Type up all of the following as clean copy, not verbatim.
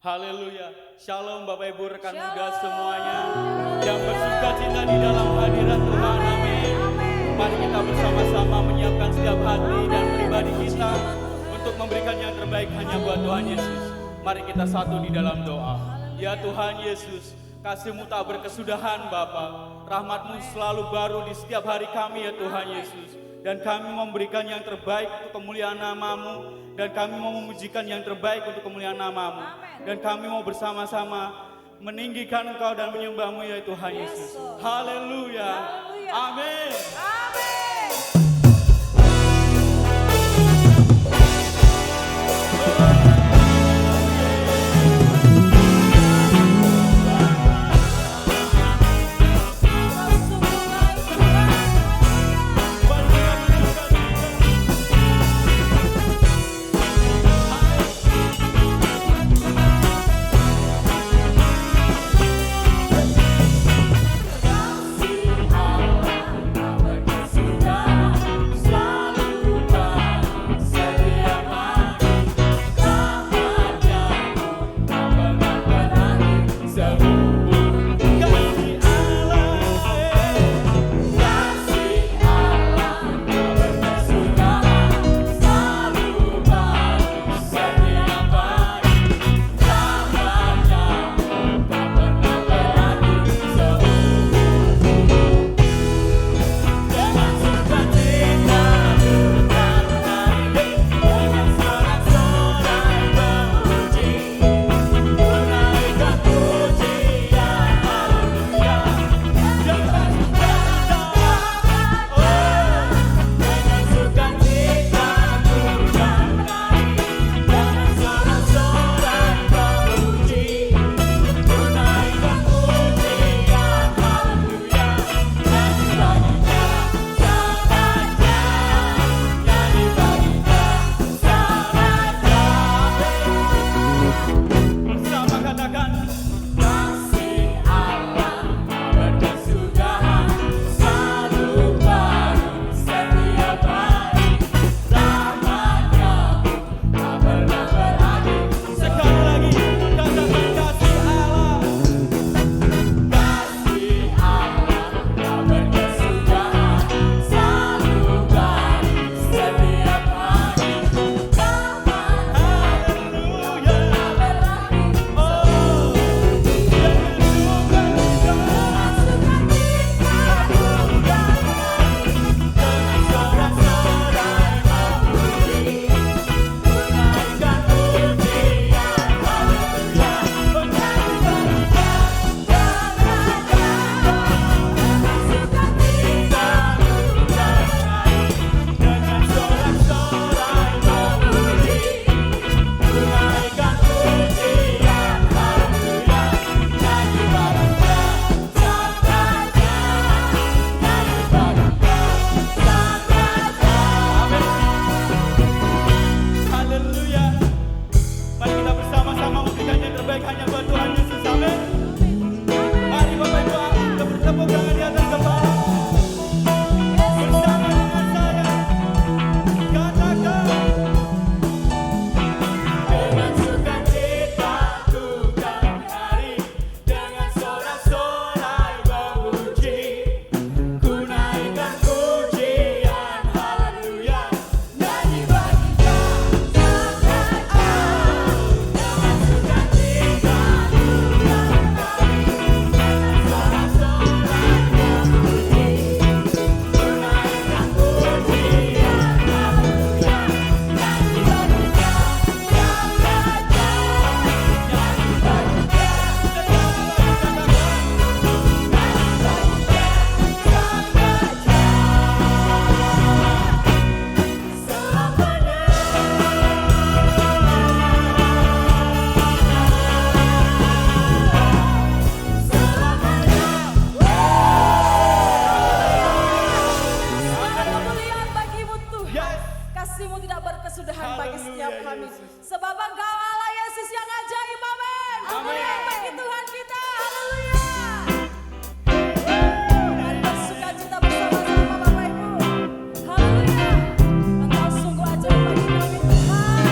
Haleluya. Shalom Bapak Ibu rekan muda semuanya yang bersuka cita di dalam hadirat Tuhan. Amin. Mari kita bersama-sama menyiapkan setiap hati dan pribadi kita untuk memberikan yang terbaik hanya buat Tuhan Yesus. Mari kita satu di dalam doa. Ya Tuhan Yesus, kasih-Mu tak berkesudahan Bapa. Rahmat-Mu selalu baru di setiap hari kami ya Tuhan Yesus. Dan kami memberikan yang terbaik untuk kemuliaan nama-Mu. Dan kami mau memujikan yang terbaik untuk kemuliaan nama-Mu. Dan kami mau bersama-sama meninggikan Engkau dan menyembah-Mu ya Tuhan Yesus. Haleluya. Amin. Kasih-Mu tidak berkesudahan bagi setiap kami. Sebab Engkau Allah Yesus yang ajaib, amin. Amin. Bagi Tuhan kita, haleluya. Mari bersuka cita bersama-sama Bapak Ibu. Haleluya. Engkau sungguh ajaib bagi kami Tuhan.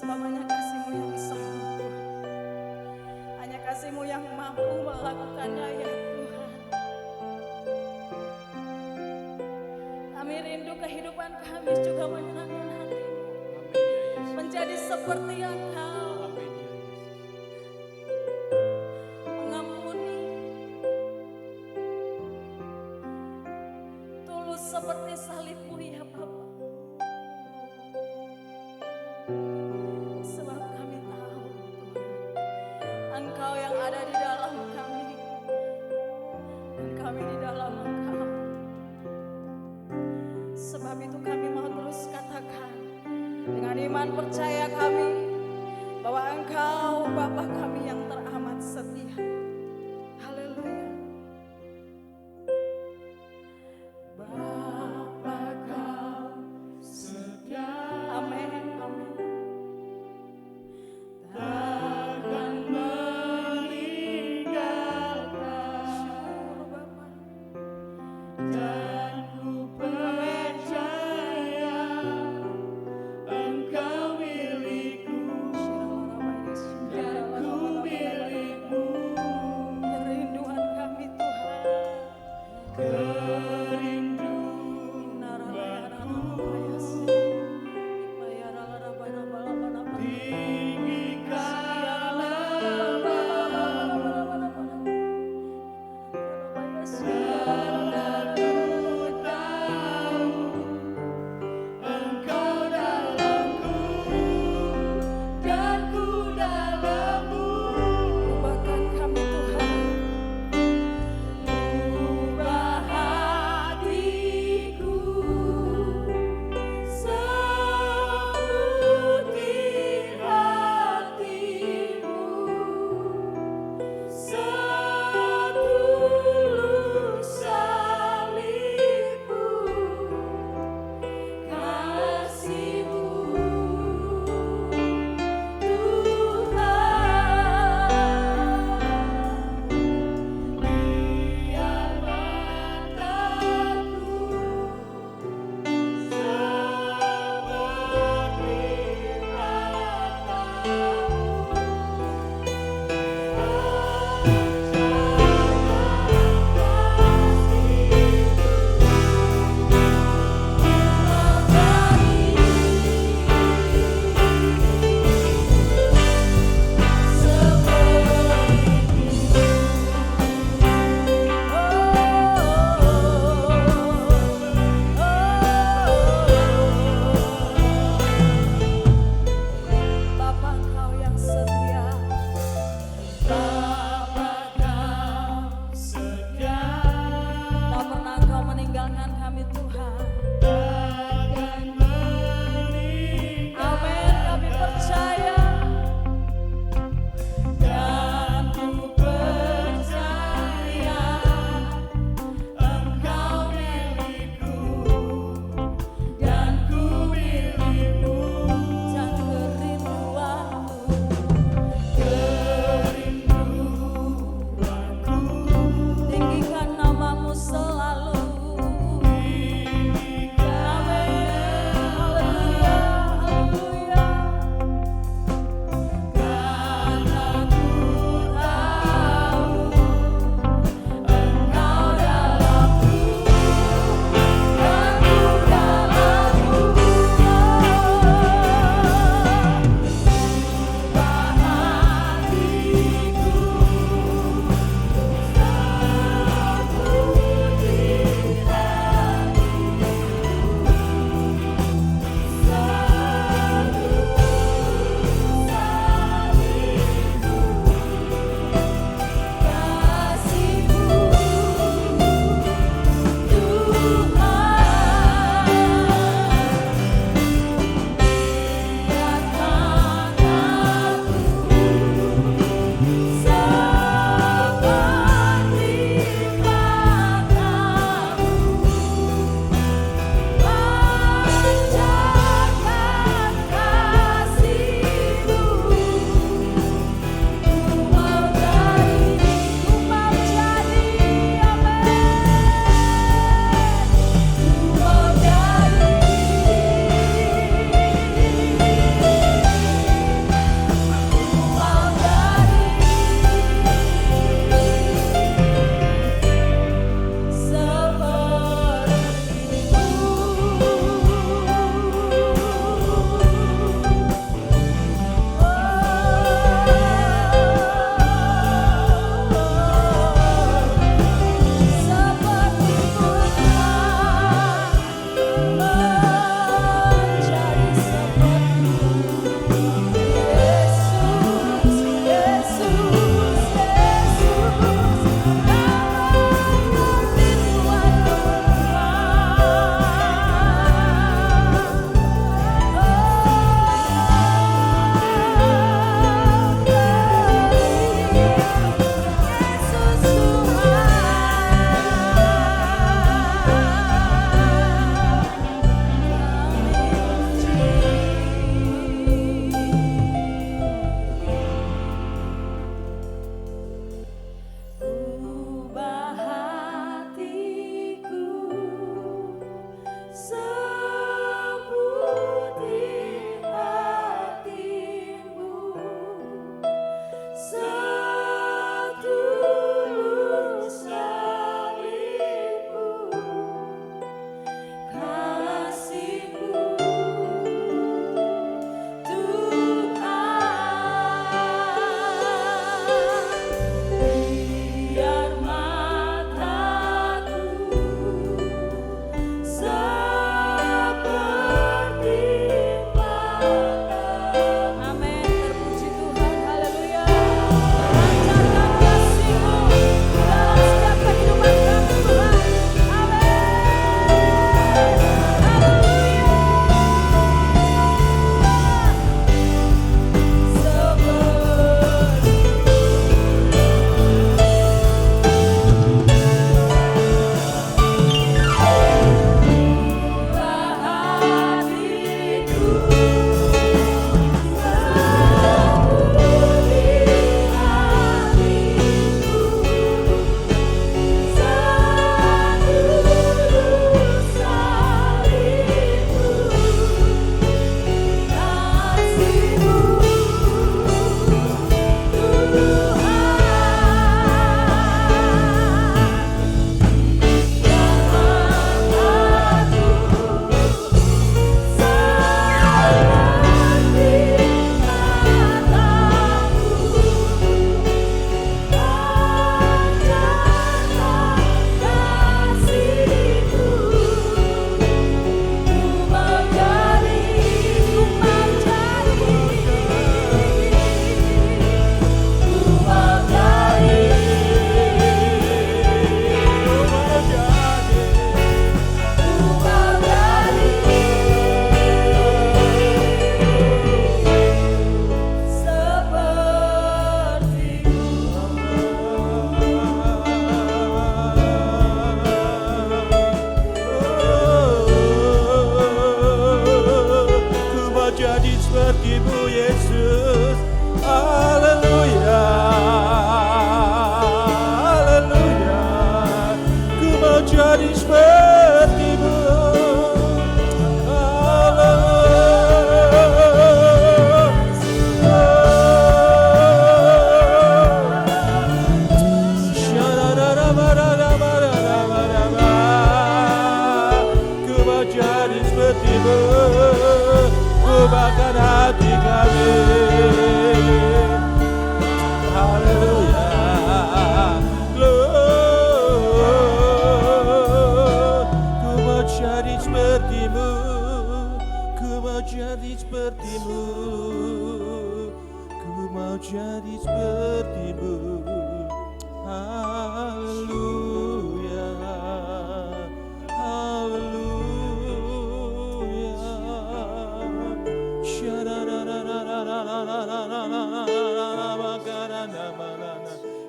Sebab hanya kasih-Mu yang sanggup Tuhan. Hanya kasih-Mu yang mampu melakukannya ya Tuhan. Kami rindu kehidupan kami juga menyenangkan hati-Mu. Menjadi seperti Engkau. Mengampuni. Tulus seperti salib-Mu ya Bapa. Sebab kami tahu Tuhan, Engkau yang ada di dalam kami. Dan kami di dalam Engkau. Sebab itu kami mau terus katakan dengan iman percaya kami bahwa Engkau Bapa kami yang teramat setia. Haleluya. Bapa Kau setia. Amin. Amin. Takkan meninggalkan. Syukur Bapa. Dan ku percaya Engkau milikku, dan ku milikmu.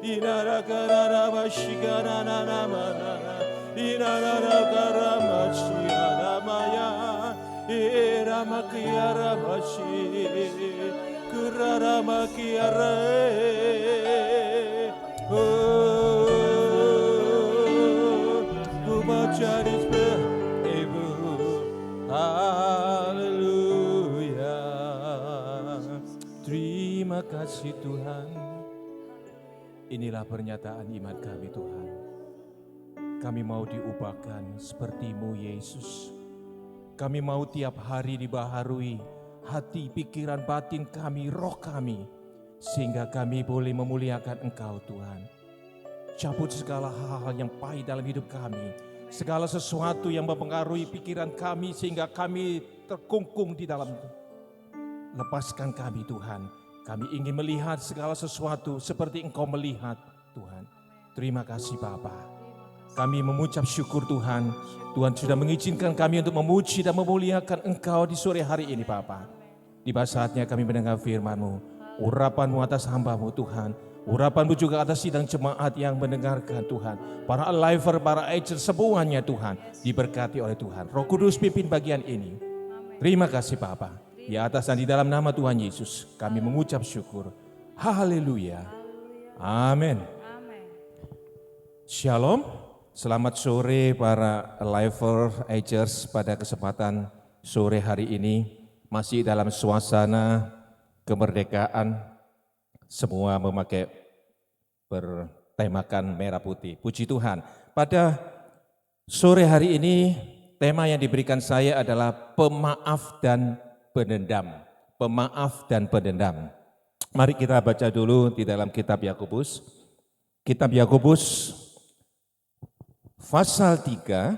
Inara karara bashigara nana mana. Inara karama shiara maya. Era makiara bashi. Kurara makiara. Oh, baca di ibu. Haleluya. Terima kasih Tuhan. Inilah pernyataan iman kami Tuhan. Kami mau diubahkan seperti-Mu Yesus. Kami mau tiap hari dibaharui hati, pikiran, batin kami, roh kami. Sehingga kami boleh memuliakan Engkau Tuhan. Cabut segala hal-hal yang pahit dalam hidup kami. Segala sesuatu yang mempengaruhi pikiran kami sehingga kami terkungkung di dalam itu. Lepaskan kami Tuhan. Kami ingin melihat segala sesuatu seperti Engkau melihat Tuhan. Terima kasih Bapa. Kami mengucap syukur Tuhan. Tuhan sudah mengizinkan kami untuk memuji dan memuliakan Engkau di sore hari ini Bapa. Tiba saatnya kami mendengar firman-Mu. Urapan-Mu atas hamba-Mu Tuhan. Urapan-Mu juga atas sidang jemaat yang mendengarkan Tuhan. Para aliver, para agent semuanya Tuhan. Diberkati oleh Tuhan. Roh Kudus pimpin bagian ini. Terima kasih Bapa. Di atas dan di dalam nama Tuhan Yesus kami mengucap syukur. Haleluya. Amin. Shalom. Selamat sore para aliver, agers pada kesempatan sore hari ini. Masih dalam suasana kemerdekaan. Semua memakai bertemakan merah putih. Puji Tuhan. Pada sore hari ini tema yang diberikan saya adalah pemaaf dan pendendam. Pemaaf dan pendendam. Mari kita baca dulu di dalam kitab Yakobus. Kitab Yakobus pasal 3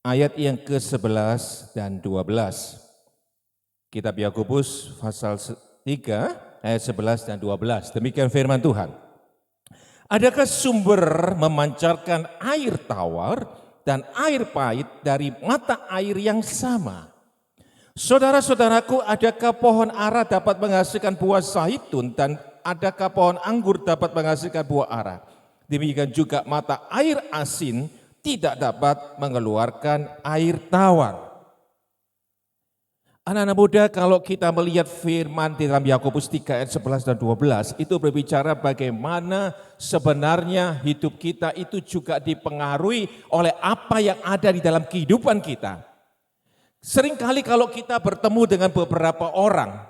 ayat yang ke-11 dan 12. Kitab Yakobus pasal 3 ayat 11 dan 12. Demikian firman Tuhan. Adakah sumber memancarkan air tawar dan air pahit dari mata air yang sama? Saudara-saudaraku, adakah pohon ara dapat menghasilkan buah zaitun dan adakah pohon anggur dapat menghasilkan buah ara? Demikian juga mata air asin tidak dapat mengeluarkan air tawar. Anak-anak muda, kalau kita melihat firman di dalam Yakobus 3 ayat 11 dan 12, itu berbicara bagaimana sebenarnya hidup kita itu juga dipengaruhi oleh apa yang ada di dalam kehidupan kita. Seringkali kalau kita bertemu dengan beberapa orang,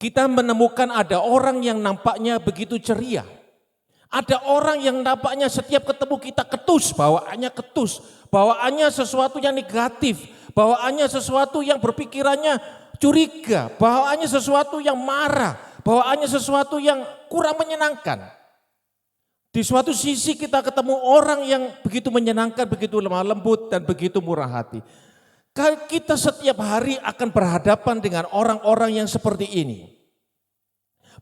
kita menemukan ada orang yang nampaknya begitu ceria. Ada orang yang nampaknya setiap ketemu kita ketus, bawaannya sesuatu yang negatif, bawaannya sesuatu yang berpikirannya curiga, bawaannya sesuatu yang marah, bawaannya sesuatu yang kurang menyenangkan. Di suatu sisi kita ketemu orang yang begitu menyenangkan, begitu lemah lembut dan begitu murah hati. Kita setiap hari akan berhadapan dengan orang-orang yang seperti ini.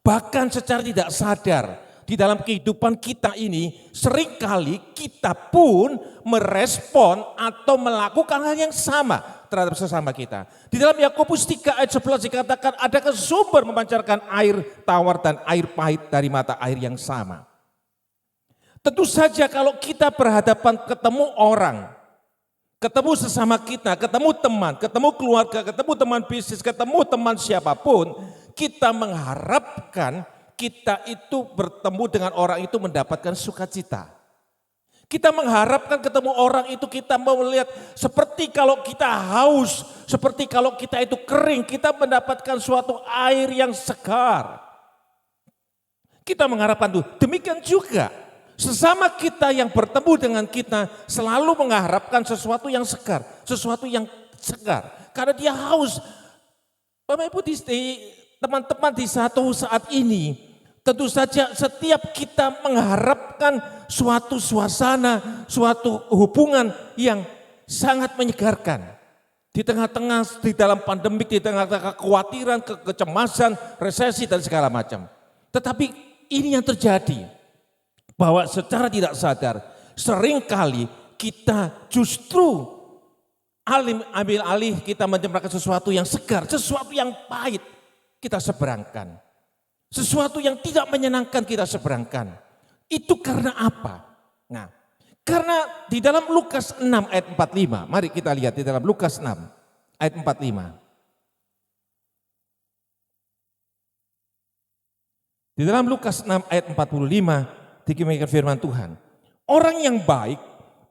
Bahkan secara tidak sadar, di dalam kehidupan kita ini seringkali kita pun merespon atau melakukan hal yang sama terhadap sesama kita. Di dalam Yakobus 3 ayat 11 dikatakan adakah sumber memancarkan air tawar dan air pahit dari mata air yang sama. Tentu saja kalau kita berhadapan ketemu orang, ketemu sesama kita, ketemu teman, ketemu keluarga, ketemu teman bisnis, ketemu teman siapapun, kita mengharapkan kita itu bertemu dengan orang itu mendapatkan sukacita. Kita mengharapkan ketemu orang itu kita melihat seperti kalau kita haus, seperti kalau kita itu kering, kita mendapatkan suatu air yang segar. Kita mengharapkan itu. Demikian juga sesama kita yang bertemu dengan kita selalu mengharapkan sesuatu yang segar, sesuatu yang segar. Karena dia haus. Bapak Ibu, teman-teman di satu saat ini, tentu saja setiap kita mengharapkan suatu suasana, suatu hubungan yang sangat menyegarkan. Di tengah-tengah, di dalam pandemik, di tengah-tengah kekhawatiran, kecemasan, resesi dan segala macam. Tetapi ini yang terjadi, bahwa secara tidak sadar, seringkali kita justru ambil alih, kita menyemprotkan sesuatu yang segar, sesuatu yang pahit, kita seberangkan. Sesuatu yang tidak menyenangkan kita seberangkan. Itu karena apa? Nah, karena di dalam Lukas 6 ayat 45, mari kita lihat di dalam Lukas 6 ayat 45. Di dalam Lukas 6 ayat 45 dikatakan firman Tuhan. Orang yang baik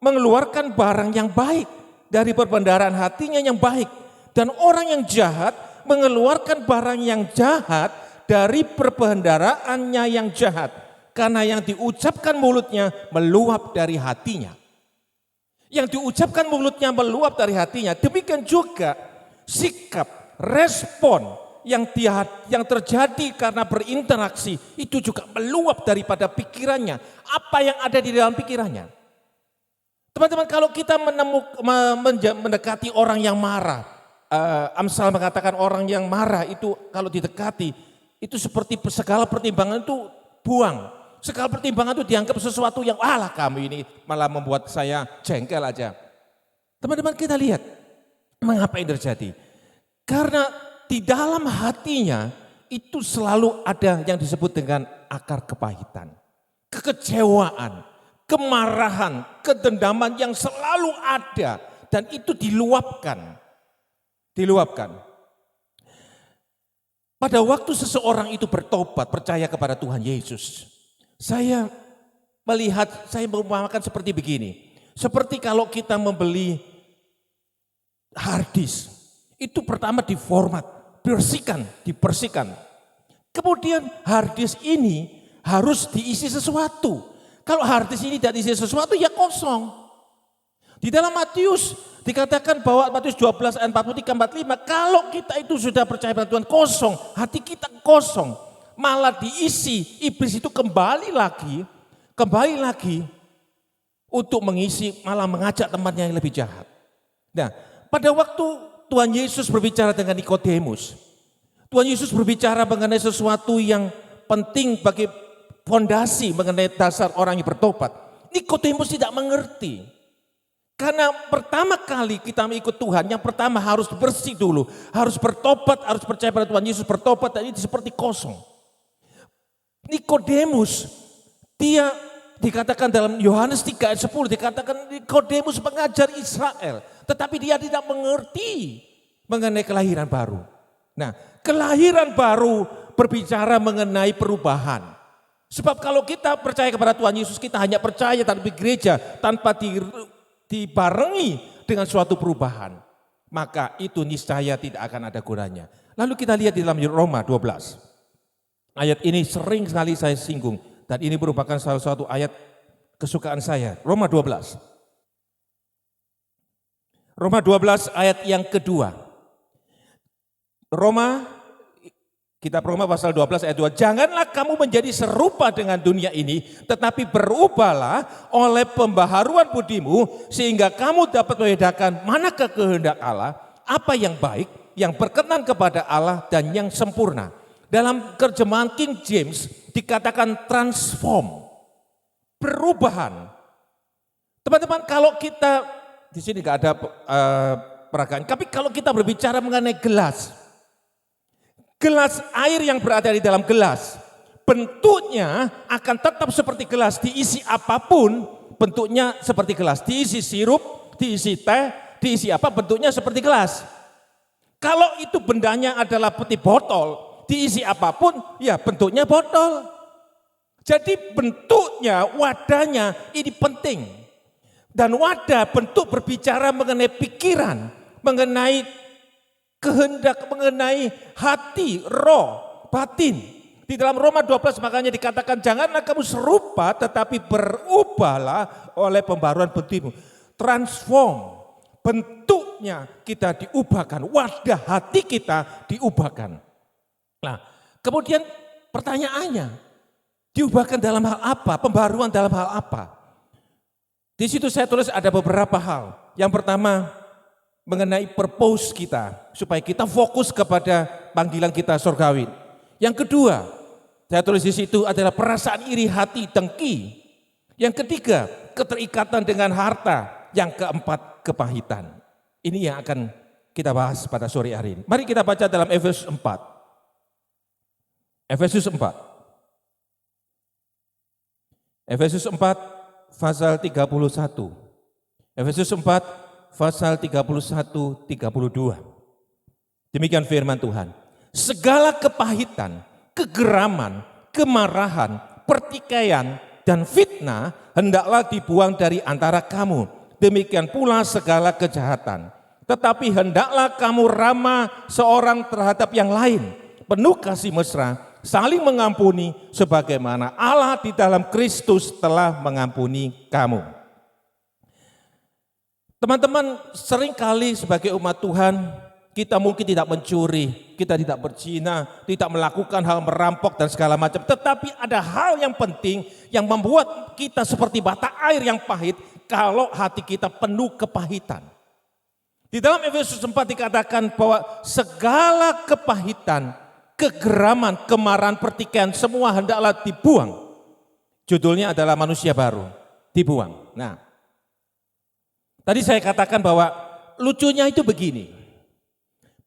mengeluarkan barang yang baik dari perbendaharaan hatinya yang baik. Dan orang yang jahat mengeluarkan barang yang jahat dari perbendaharaannya yang jahat. Karena yang diucapkan mulutnya meluap dari hatinya. Yang diucapkan mulutnya meluap dari hatinya. Demikian juga sikap, respon yang terjadi karena berinteraksi itu juga meluap daripada pikirannya. Apa yang ada di dalam pikirannya. Teman-teman, kalau kita mendekati orang yang marah, Amsal mengatakan orang yang marah itu kalau didekati itu seperti segala pertimbangan itu buang. Segala pertimbangan itu dianggap sesuatu yang alah kamu ini malah membuat saya jengkel aja. Teman-teman, kita lihat mengapa ini terjadi. Karena di dalam hatinya itu selalu ada yang disebut dengan akar kepahitan, kekecewaan, kemarahan, kedendaman yang selalu ada dan itu diluapkan. Pada waktu seseorang itu bertobat, percaya kepada Tuhan Yesus, saya mengumpamakan seperti begini. Seperti kalau kita membeli hard disk, itu pertama diformat, dibersihkan. Kemudian hard disk ini harus diisi sesuatu. Kalau hard disk ini tidak diisi sesuatu ya kosong. Di dalam Matius dikatakan bahwa Matius 12 ayat 43 45, kalau kita itu sudah percaya pada Tuhan kosong, hati kita kosong, malah diisi, iblis itu kembali lagi untuk mengisi, malah mengajak temannya yang lebih jahat. Nah, pada waktu Tuhan Yesus berbicara dengan Nikodemus. Tuhan Yesus berbicara mengenai sesuatu yang penting bagi fondasi mengenai dasar orang yang bertobat. Nikodemus tidak mengerti. Karena pertama kali kita mengikut Tuhan, yang pertama harus bersih dulu. Harus bertobat, harus percaya pada Tuhan Yesus, bertobat dan itu seperti kosong. Nikodemus, dia dikatakan dalam Yohanes 3 ayat 10, dikatakan Nikodemus pengajar Israel. Tetapi dia tidak mengerti mengenai kelahiran baru. Nah, kelahiran baru berbicara mengenai perubahan. Sebab kalau kita percaya kepada Tuhan Yesus, kita hanya percaya tanpa gereja, tanpa dibarengi dengan suatu perubahan. Maka itu niscaya tidak akan ada gunanya. Lalu kita lihat di dalam Roma 12. Ayat ini sering sekali saya singgung. Dan ini merupakan salah satu ayat kesukaan saya. Roma 12. Roma 12 ayat yang kedua. Kitab Roma pasal 12 ayat 2. Janganlah kamu menjadi serupa dengan dunia ini, tetapi berubahlah oleh pembaharuan budimu, sehingga kamu dapat membedakan manakah kehendak Allah, apa yang baik, yang berkenan kepada Allah, dan yang sempurna. Dalam terjemahan King James dikatakan transform, perubahan. Teman-teman, kalau kita di sini nggak ada peragaan. Tapi kalau kita berbicara mengenai gelas air yang berada di dalam gelas, bentuknya akan tetap seperti gelas. Diisi apapun, bentuknya seperti gelas. Diisi sirup, diisi teh, diisi apa, bentuknya seperti gelas. Kalau itu bendanya adalah peti botol, diisi apapun, ya bentuknya botol. Jadi bentuknya, wadahnya ini penting. Dan wadah bentuk berbicara mengenai pikiran, mengenai kehendak, mengenai hati, roh, batin. Di dalam Roma 12 makanya dikatakan janganlah kamu serupa tetapi berubahlah oleh pembaruan bentukmu. Transform, bentuknya kita diubahkan, wadah hati kita diubahkan. Nah, kemudian pertanyaannya, diubahkan dalam hal apa? Pembaruan dalam hal apa? Di situ saya tulis ada beberapa hal. Yang pertama mengenai purpose kita, supaya kita fokus kepada panggilan kita surgawi. Yang kedua, saya tulis di situ adalah perasaan iri hati, dengki. Yang ketiga, keterikatan dengan harta. Yang keempat, kepahitan. Ini yang akan kita bahas pada sore hari ini. Mari kita baca dalam Efesus 4. Efesus 4. Efesus 4 pasal 31. Efesus 4 pasal 31, 32. Demikian firman Tuhan. Segala kepahitan, kegeraman, kemarahan, pertikaian, dan fitnah hendaklah dibuang dari antara kamu. Demikian pula segala kejahatan. Tetapi hendaklah kamu ramah seorang terhadap yang lain, penuh kasih mesra, saling mengampuni sebagaimana Allah di dalam Kristus telah mengampuni kamu. Teman-teman, seringkali sebagai umat Tuhan, kita mungkin tidak mencuri, kita tidak berzina, tidak melakukan hal merampok dan segala macam. Tetapi ada hal yang penting yang membuat kita seperti bata air yang pahit kalau hati kita penuh kepahitan. Di dalam Efesus 4 dikatakan bahwa segala kepahitan, kegeraman, kemarahan, pertikaian semua hendaklah dibuang. Judulnya adalah manusia baru, dibuang. Nah, tadi saya katakan bahwa lucunya itu begini.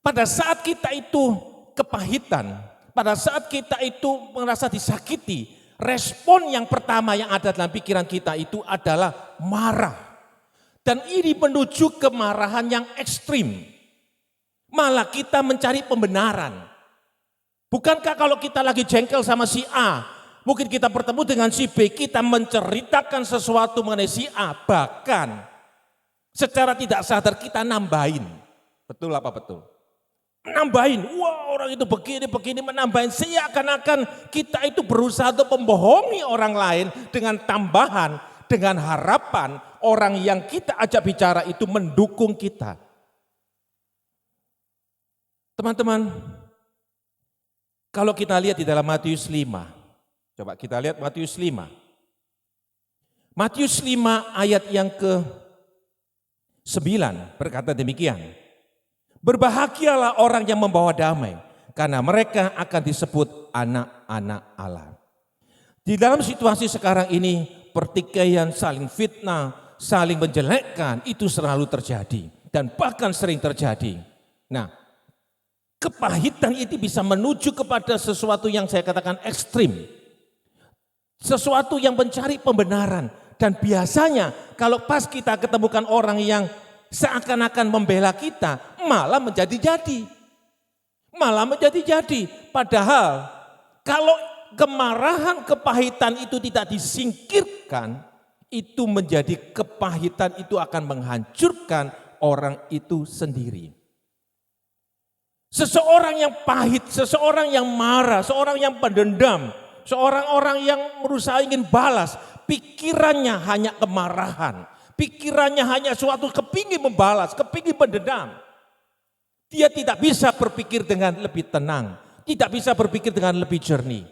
Pada saat kita itu kepahitan, pada saat kita itu merasa disakiti, respon yang pertama yang ada dalam pikiran kita itu adalah marah. Dan ini menuju kemarahan yang ekstrim. Malah kita mencari pembenaran. Bukankah kalau kita lagi jengkel sama si A, mungkin kita bertemu dengan si B, kita menceritakan sesuatu mengenai si A, bahkan secara tidak sadar kita nambahin. Betul apa betul? Nambahin, wah orang itu begini, menambahin. Seakan-akan kita itu berusaha untuk membohongi orang lain dengan tambahan, dengan harapan orang yang kita ajak bicara itu mendukung kita. Teman-teman, kalau kita lihat di dalam Matius 5, coba kita lihat Matius 5. Matius 5 ayat yang ke-9 berkata demikian. Berbahagialah orang yang membawa damai, karena mereka akan disebut anak-anak Allah. Di dalam situasi sekarang ini, pertikaian, saling fitnah, saling menjelekkan, itu selalu terjadi. Dan bahkan sering terjadi. Nah, kepahitan itu bisa menuju kepada sesuatu yang saya katakan ekstrim. Sesuatu yang mencari pembenaran. Dan biasanya kalau pas kita ketemukan orang yang seakan-akan membela kita, malah menjadi-jadi. Malah menjadi-jadi. Padahal kalau kemarahan, kepahitan itu tidak disingkirkan, itu menjadi kepahitan, itu akan menghancurkan orang itu sendiri. Seseorang yang pahit, seseorang yang marah, seorang yang pendendam, seorang orang yang berusaha ingin balas, pikirannya hanya kemarahan. Pikirannya hanya suatu kepingin membalas, kepingin mendendam. Dia tidak bisa berpikir dengan lebih tenang, tidak bisa berpikir dengan lebih jernih.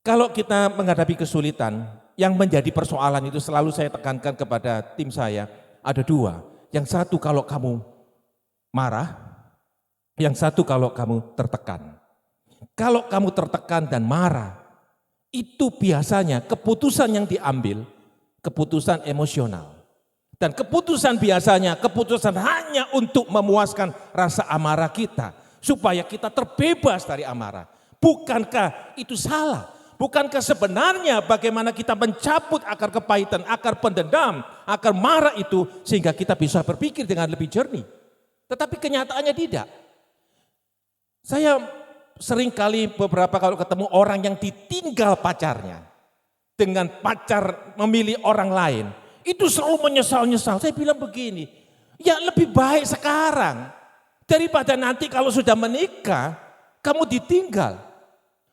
Kalau kita menghadapi kesulitan, yang menjadi persoalan itu selalu saya tekankan kepada tim saya, ada dua. Yang satu kalau kamu marah, yang satu kalau kamu tertekan. Kalau kamu tertekan dan marah, itu biasanya keputusan yang diambil, keputusan emosional. Dan keputusan biasanya, keputusan hanya untuk memuaskan rasa amarah kita. Supaya kita terbebas dari amarah. Bukankah itu salah? Bukankah sebenarnya bagaimana kita mencabut akar kepahitan, akar pendendam, akar marah itu sehingga kita bisa berpikir dengan lebih jernih. Tetapi kenyataannya tidak. Saya sering kali beberapa kalau ketemu orang yang ditinggal pacarnya. Dengan pacar memilih orang lain. Itu selalu menyesal-nyesal. Saya bilang begini, ya lebih baik sekarang. Daripada nanti kalau sudah menikah, kamu ditinggal.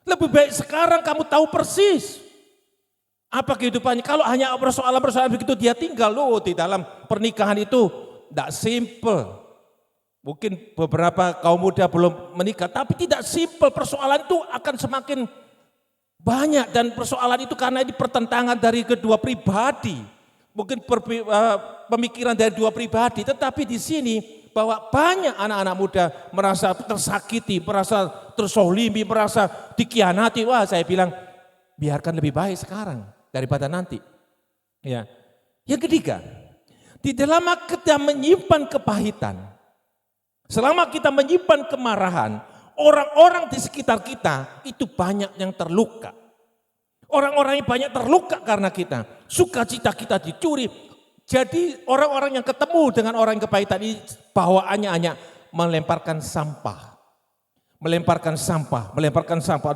Lebih baik sekarang kamu tahu persis apa kehidupannya. Kalau hanya persoalan-persoalan begitu dia tinggal, loh di dalam pernikahan itu tidak simple. Mungkin beberapa kaum muda belum menikah, tapi tidak simple. Persoalan itu akan semakin banyak dan persoalan itu karena ini pertentangan dari kedua pribadi. Mungkin pemikiran dari dua pribadi, tetapi di sini bahwa banyak anak-anak muda merasa tersakiti, merasa tersolimi, merasa dikhianati. Wah, saya bilang biarkan lebih baik sekarang daripada nanti. Ya. Yang ketiga, di dalam kita menyimpan kepahitan, selama kita menyimpan kemarahan, orang-orang di sekitar kita itu banyak yang terluka. Orang-orang yang banyak terluka karena kita. Sukacita kita dicuri. Jadi orang-orang yang ketemu dengan orang yang kepahitan ini bawaannya hanya melemparkan sampah. Melemparkan sampah.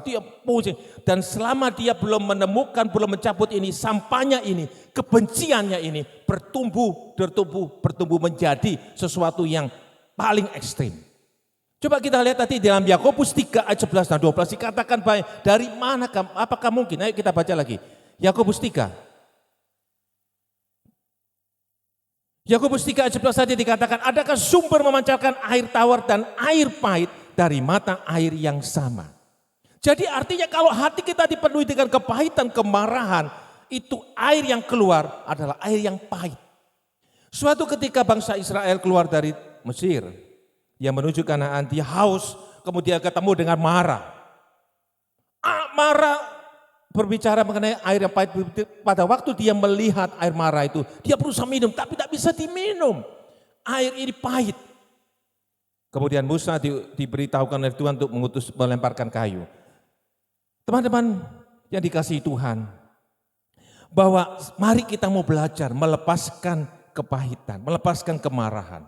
Dia pusing. Dan selama dia belum menemukan, belum mencabut ini, sampahnya ini, kebenciannya ini bertumbuh menjadi sesuatu yang paling ekstrim. Coba kita lihat tadi dalam Yakobus 3 ayat 11 dan 12 dikatakan dari mana, apakah mungkin? Ayo kita baca lagi. Yakobus 3. Yakobus 3 ayat 11 saja dikatakan, adakah sumber memancarkan air tawar dan air pahit dari mata air yang sama? Jadi artinya kalau hati kita dipenuhi dengan kepahitan, kemarahan, itu air yang keluar adalah air yang pahit. Suatu ketika bangsa Israel keluar dari Mesir, yang menuju Kanaan, dia haus, kemudian ketemu dengan Mara. Mara berbicara mengenai air yang pahit. Pada waktu dia melihat air Mara itu, dia berusaha minum, tapi tidak bisa diminum. Air ini pahit. Kemudian Musa diberitahukan oleh Tuhan untuk melemparkan kayu. Teman-teman yang dikasihi Tuhan, bahwa mari kita mau belajar melepaskan kepahitan, melepaskan kemarahan.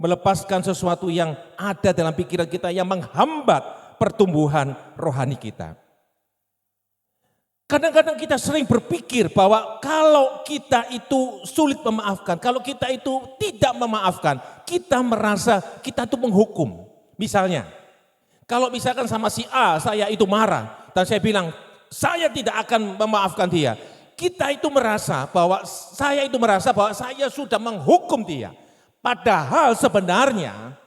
Melepaskan sesuatu yang ada dalam pikiran kita yang menghambat pertumbuhan rohani kita. Kadang-kadang kita sering berpikir bahwa kalau kita itu sulit memaafkan, kalau kita itu tidak memaafkan, kita merasa kita itu menghukum. Misalnya, kalau misalkan sama si A saya itu marah dan saya bilang saya tidak akan memaafkan dia. Kita itu merasa bahwa saya sudah menghukum dia. Padahal sebenarnya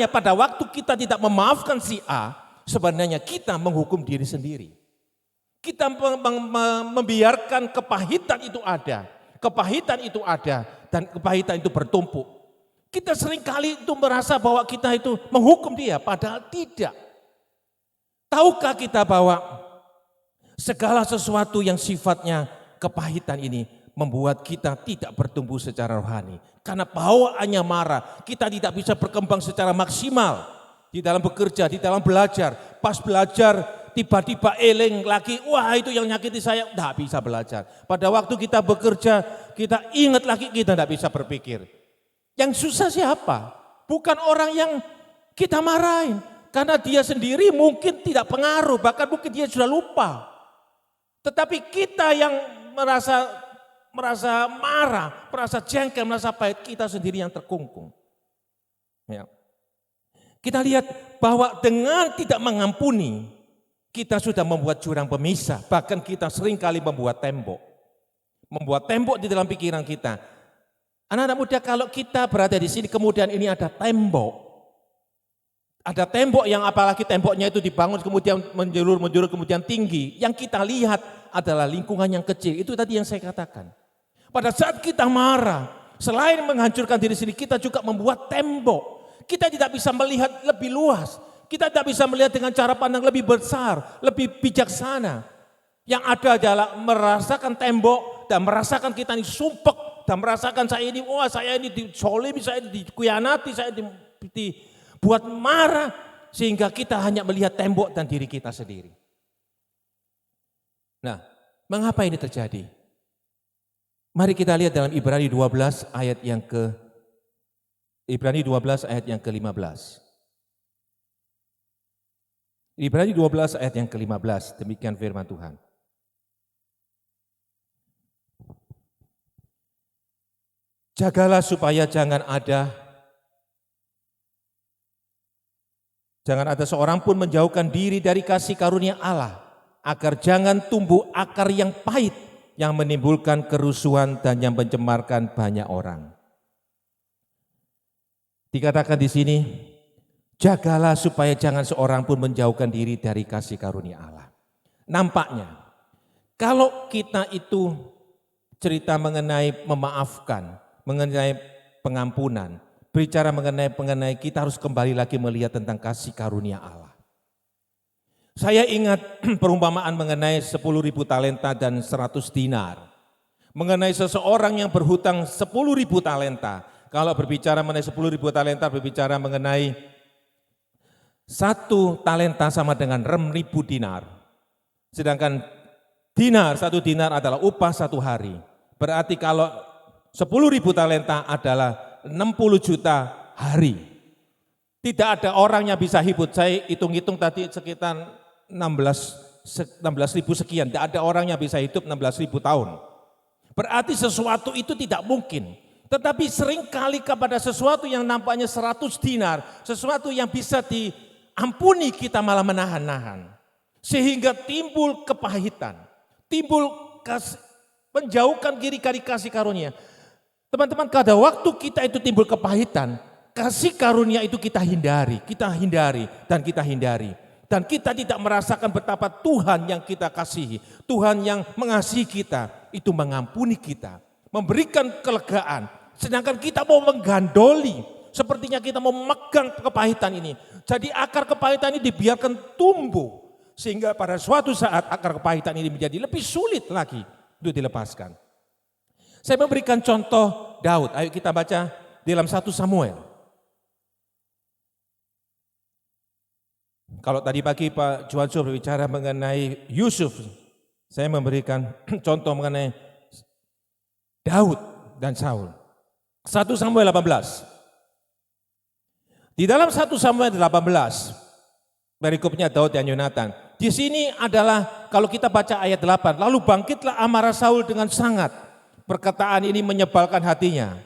pada waktu kita tidak memaafkan si A, sebenarnya kita menghukum diri sendiri. Kita membiarkan kepahitan itu ada dan kepahitan itu bertumpuk. Kita seringkali itu merasa bahwa kita itu menghukum dia, padahal tidak. Tahukah kita bahwa segala sesuatu yang sifatnya kepahitan ini membuat kita tidak bertumbuh secara rohani. Karena bawaannya marah, kita tidak bisa berkembang secara maksimal di dalam bekerja, di dalam belajar. Pas belajar tiba-tiba eleng lagi, wah itu yang nyakiti saya, tidak bisa belajar. Pada waktu kita bekerja, kita ingat lagi, kita tidak bisa berpikir. Yang susah siapa? Bukan orang yang kita marahin. Karena dia sendiri mungkin tidak pengaruh, bahkan mungkin dia sudah lupa. Tetapi kita yang merasa marah, merasa jengkel, merasa pahit, kita sendiri yang terkungkung. Ya. Kita lihat bahwa dengan tidak mengampuni, kita sudah membuat jurang pemisah, bahkan kita seringkali membuat tembok. Membuat tembok di dalam pikiran kita. Anak-anak muda, kalau kita berada di sini kemudian ini ada tembok. Ada tembok yang apalagi temboknya itu dibangun kemudian menjulur kemudian tinggi. Yang kita lihat adalah lingkungan yang kecil, itu tadi yang saya katakan. Pada saat kita marah, selain menghancurkan diri sendiri, kita juga membuat tembok. Kita tidak bisa melihat lebih luas. Kita tidak bisa melihat dengan cara pandang lebih besar, lebih bijaksana. Yang ada adalah merasakan tembok dan merasakan kita ini sumpek. Dan merasakan saya ini dizolimi, saya ini dikhianati, saya dibuat marah. Sehingga kita hanya melihat tembok dan diri kita sendiri. Nah, mengapa ini terjadi? Mari kita lihat dalam Ibrani 12 ayat yang ke-15. Ibrani 12 ayat yang ke-15, demikian firman Tuhan. Jagalah supaya jangan ada seorang pun menjauhkan diri dari kasih karunia Allah, agar jangan tumbuh akar yang pahit, yang menimbulkan kerusuhan dan yang mencemarkan banyak orang. Dikatakan di sini, jagalah supaya jangan seorang pun menjauhkan diri dari kasih karunia Allah. Nampaknya, kalau kita itu cerita mengenai memaafkan, mengenai pengampunan, berbicara mengenai kita harus kembali lagi melihat tentang kasih karunia Allah. Saya ingat perumpamaan mengenai 10.000 talenta dan 100 dinar. Mengenai seseorang yang berhutang 10.000 talenta. Kalau berbicara mengenai 10.000 talenta, berbicara mengenai 1 talenta sama dengan 6.000 dinar. Sedangkan satu dinar adalah upah 1 hari. Berarti kalau 10.000 talenta adalah 60 juta hari. Tidak ada orang yang bisa hidup. Saya hitung-hitung tadi sekitar 16.000 sekian. Tidak ada orang yang bisa hidup 16.000 tahun. Berarti sesuatu itu tidak mungkin. Tetapi seringkali kepada sesuatu yang nampaknya 100 dinar, sesuatu yang bisa diampuni kita malah menahan-nahan. Sehingga timbul kepahitan, timbul menjauhkan diri dari kasih karunia. Teman-teman, pada waktu kita itu timbul kepahitan, kasih karunia itu kita hindari. Dan kita tidak merasakan betapa Tuhan yang kita kasihi, Tuhan yang mengasihi kita, itu mengampuni kita, memberikan kelegaan. Sedangkan kita mau menggandoli, sepertinya kita mau memegang kepahitan ini. Jadi akar kepahitan ini dibiarkan tumbuh. Sehingga pada suatu saat akar kepahitan ini menjadi lebih sulit lagi untuk dilepaskan. Saya memberikan contoh Daud. Ayo kita baca dalam 1 Samuel. Kalau tadi pagi Pak Juanso berbicara mengenai Yusuf, saya memberikan contoh mengenai Daud dan Saul. 1 Samuel 18. Di dalam 1 Samuel 18, berikutnya Daud dan Yonatan. Di sini adalah kalau kita baca ayat 8, lalu bangkitlah amarah Saul dengan sangat. Perkataan ini menyebalkan hatinya.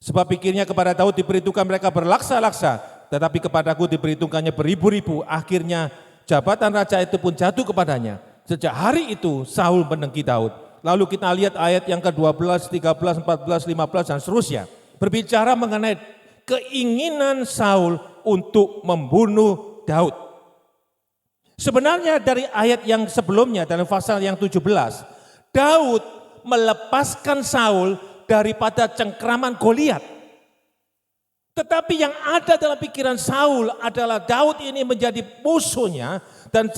Sebab pikirnya kepada Daud diperhitungkan mereka berlaksa-laksa, tetapi kepadaku diperhitungkannya beribu-ribu. Akhirnya jabatan raja itu pun jatuh kepadanya. Sejak hari itu Saul mendengki Daud. Lalu kita lihat ayat yang ke-12, 13, 14, 15 dan seterusnya. Berbicara mengenai keinginan Saul untuk membunuh Daud. Sebenarnya dari ayat yang sebelumnya, dalam pasal yang 17, Daud melepaskan Saul daripada cengkraman Goliat. Tetapi yang ada dalam pikiran Saul adalah Daud ini menjadi musuhnya, dan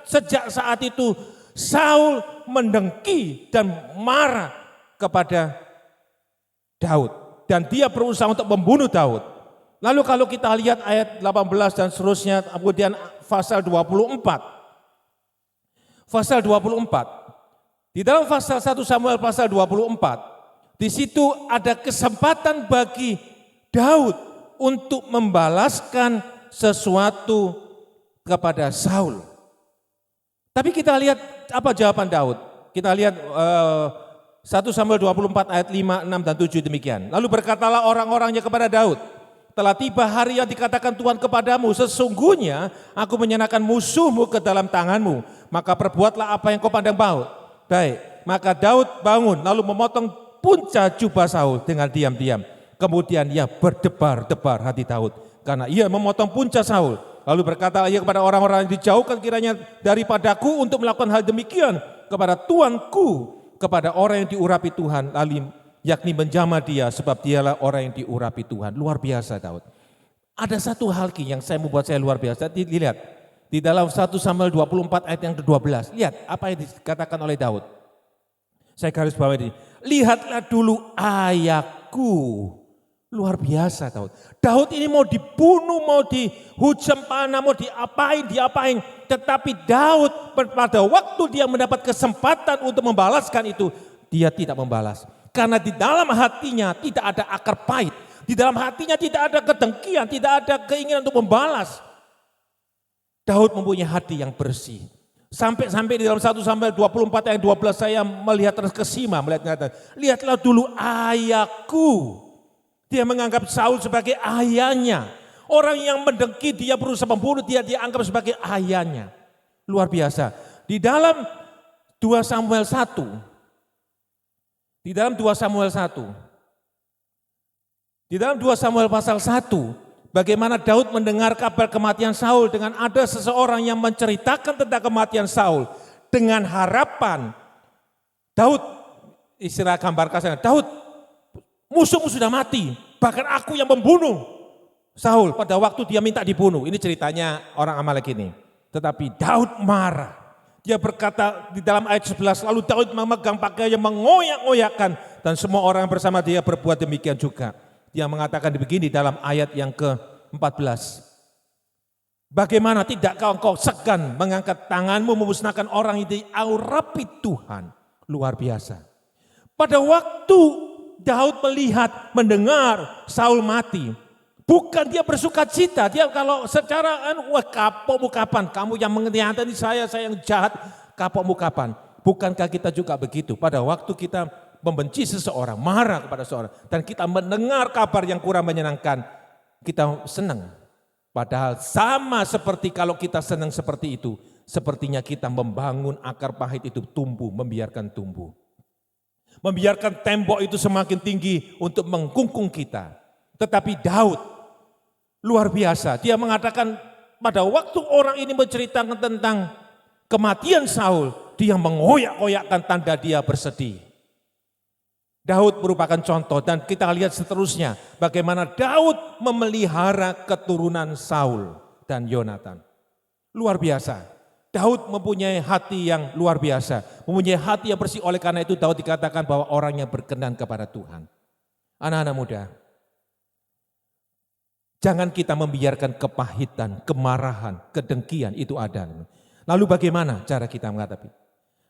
sejak saat itu Saul mendengki dan marah kepada Daud. Dan dia berusaha untuk membunuh Daud. Lalu kalau kita lihat ayat 18 dan seterusnya, kemudian pasal 24. Pasal 24. Di dalam pasal 1 Samuel pasal 24, di situ ada kesempatan bagi Daud untuk membalaskan sesuatu kepada Saul. Tapi kita lihat apa jawaban Daud. Kita lihat 1 Samuel 24 ayat 5, 6 dan 7 demikian. Lalu berkatalah orang-orangnya kepada Daud, telah tiba hari yang dikatakan Tuhan kepadamu, sesungguhnya aku menyerahkan musuhmu ke dalam tanganmu, maka perbuatlah apa yang kau pandang baik. Maka Daud bangun lalu memotong punca jubah Saul dengan diam-diam. Kemudian ia berdebar-debar hati Daud karena ia memotong punca Saul. Lalu berkatalah ia kepada orang-orang yang dijauhkan kiranya daripadaku untuk melakukan hal demikian kepada tuanku, kepada orang yang diurapi Tuhan, yakni menjamah dia sebab dialah orang yang diurapi Tuhan. Luar biasa Daud. Ada satu hal yang membuat saya luar biasa. Lihat di dalam 1 Samuel 24 ayat yang ke-12. Lihat apa yang dikatakan oleh Daud. Saya garis bawahi ini. Lihatlah dulu ayahku. Luar biasa Daud. Daud ini mau dibunuh, mau dihujam panah, mau diapain. Tetapi Daud pada waktu dia mendapat kesempatan untuk membalaskan itu, dia tidak membalas. Karena di dalam hatinya tidak ada akar pahit. Di dalam hatinya tidak ada kedengkian, tidak ada keinginan untuk membalas. Daud mempunyai hati yang bersih. Sampai di dalam 1 Samuel 24 ayat 12 saya melihat terkesima. Lihatlah dulu ayahku. Dia menganggap Saul sebagai ayahnya. Orang yang mendengki dia berusaha membunuh dia anggap sebagai ayahnya. Luar biasa. Di dalam 2 Samuel 1. Di dalam 2 Samuel 1, di dalam 2 Samuel pasal 1, bagaimana Daud mendengar kabar kematian Saul dengan ada seseorang yang menceritakan tentang kematian Saul dengan harapan Daud, istilah gambar kasarnya, Daud musuhmu sudah mati, bahkan aku yang membunuh Saul pada waktu dia minta dibunuh. Ini ceritanya orang Amalek ini. Tetapi Daud marah. Dia berkata di dalam ayat 11, lalu Daud memegang pakaiannya mengoyak-oyakkan dan semua orang bersama dia berbuat demikian juga. Dia mengatakan begini dalam ayat yang ke-14. Bagaimana tidak engkau segan mengangkat tanganmu memusnahkan orang itu aurapi Tuhan. Luar biasa. Pada waktu Daud melihat, mendengar Saul mati. Bukan dia bersuka cita. Dia kalau secara, wah kapokmu kapan? Kamu yang mengkhianati saya yang jahat. Kapokmu kapan? Bukankah kita juga begitu? Pada waktu kita membenci seseorang, marah kepada seseorang. Dan kita mendengar kabar yang kurang menyenangkan. Kita senang. Padahal sama seperti kalau kita senang seperti itu, sepertinya kita membangun akar pahit itu tumbuh, membiarkan tumbuh. Membiarkan tembok itu semakin tinggi untuk mengkungkung kita. Tetapi Daud luar biasa, dia mengatakan pada waktu orang ini menceritakan tentang kematian Saul, dia mengoyak-oyakkan tanda dia bersedih. Daud merupakan contoh dan kita lihat seterusnya bagaimana Daud memelihara keturunan Saul dan Yonatan. Luar biasa. Daud mempunyai hati yang luar biasa, mempunyai hati yang bersih. Oleh karena itu Daud dikatakan bahwa orang yang berkenan kepada Tuhan. Anak-anak muda, jangan kita membiarkan kepahitan, kemarahan, kedengkian itu ada. Lalu bagaimana cara kita menghadapi?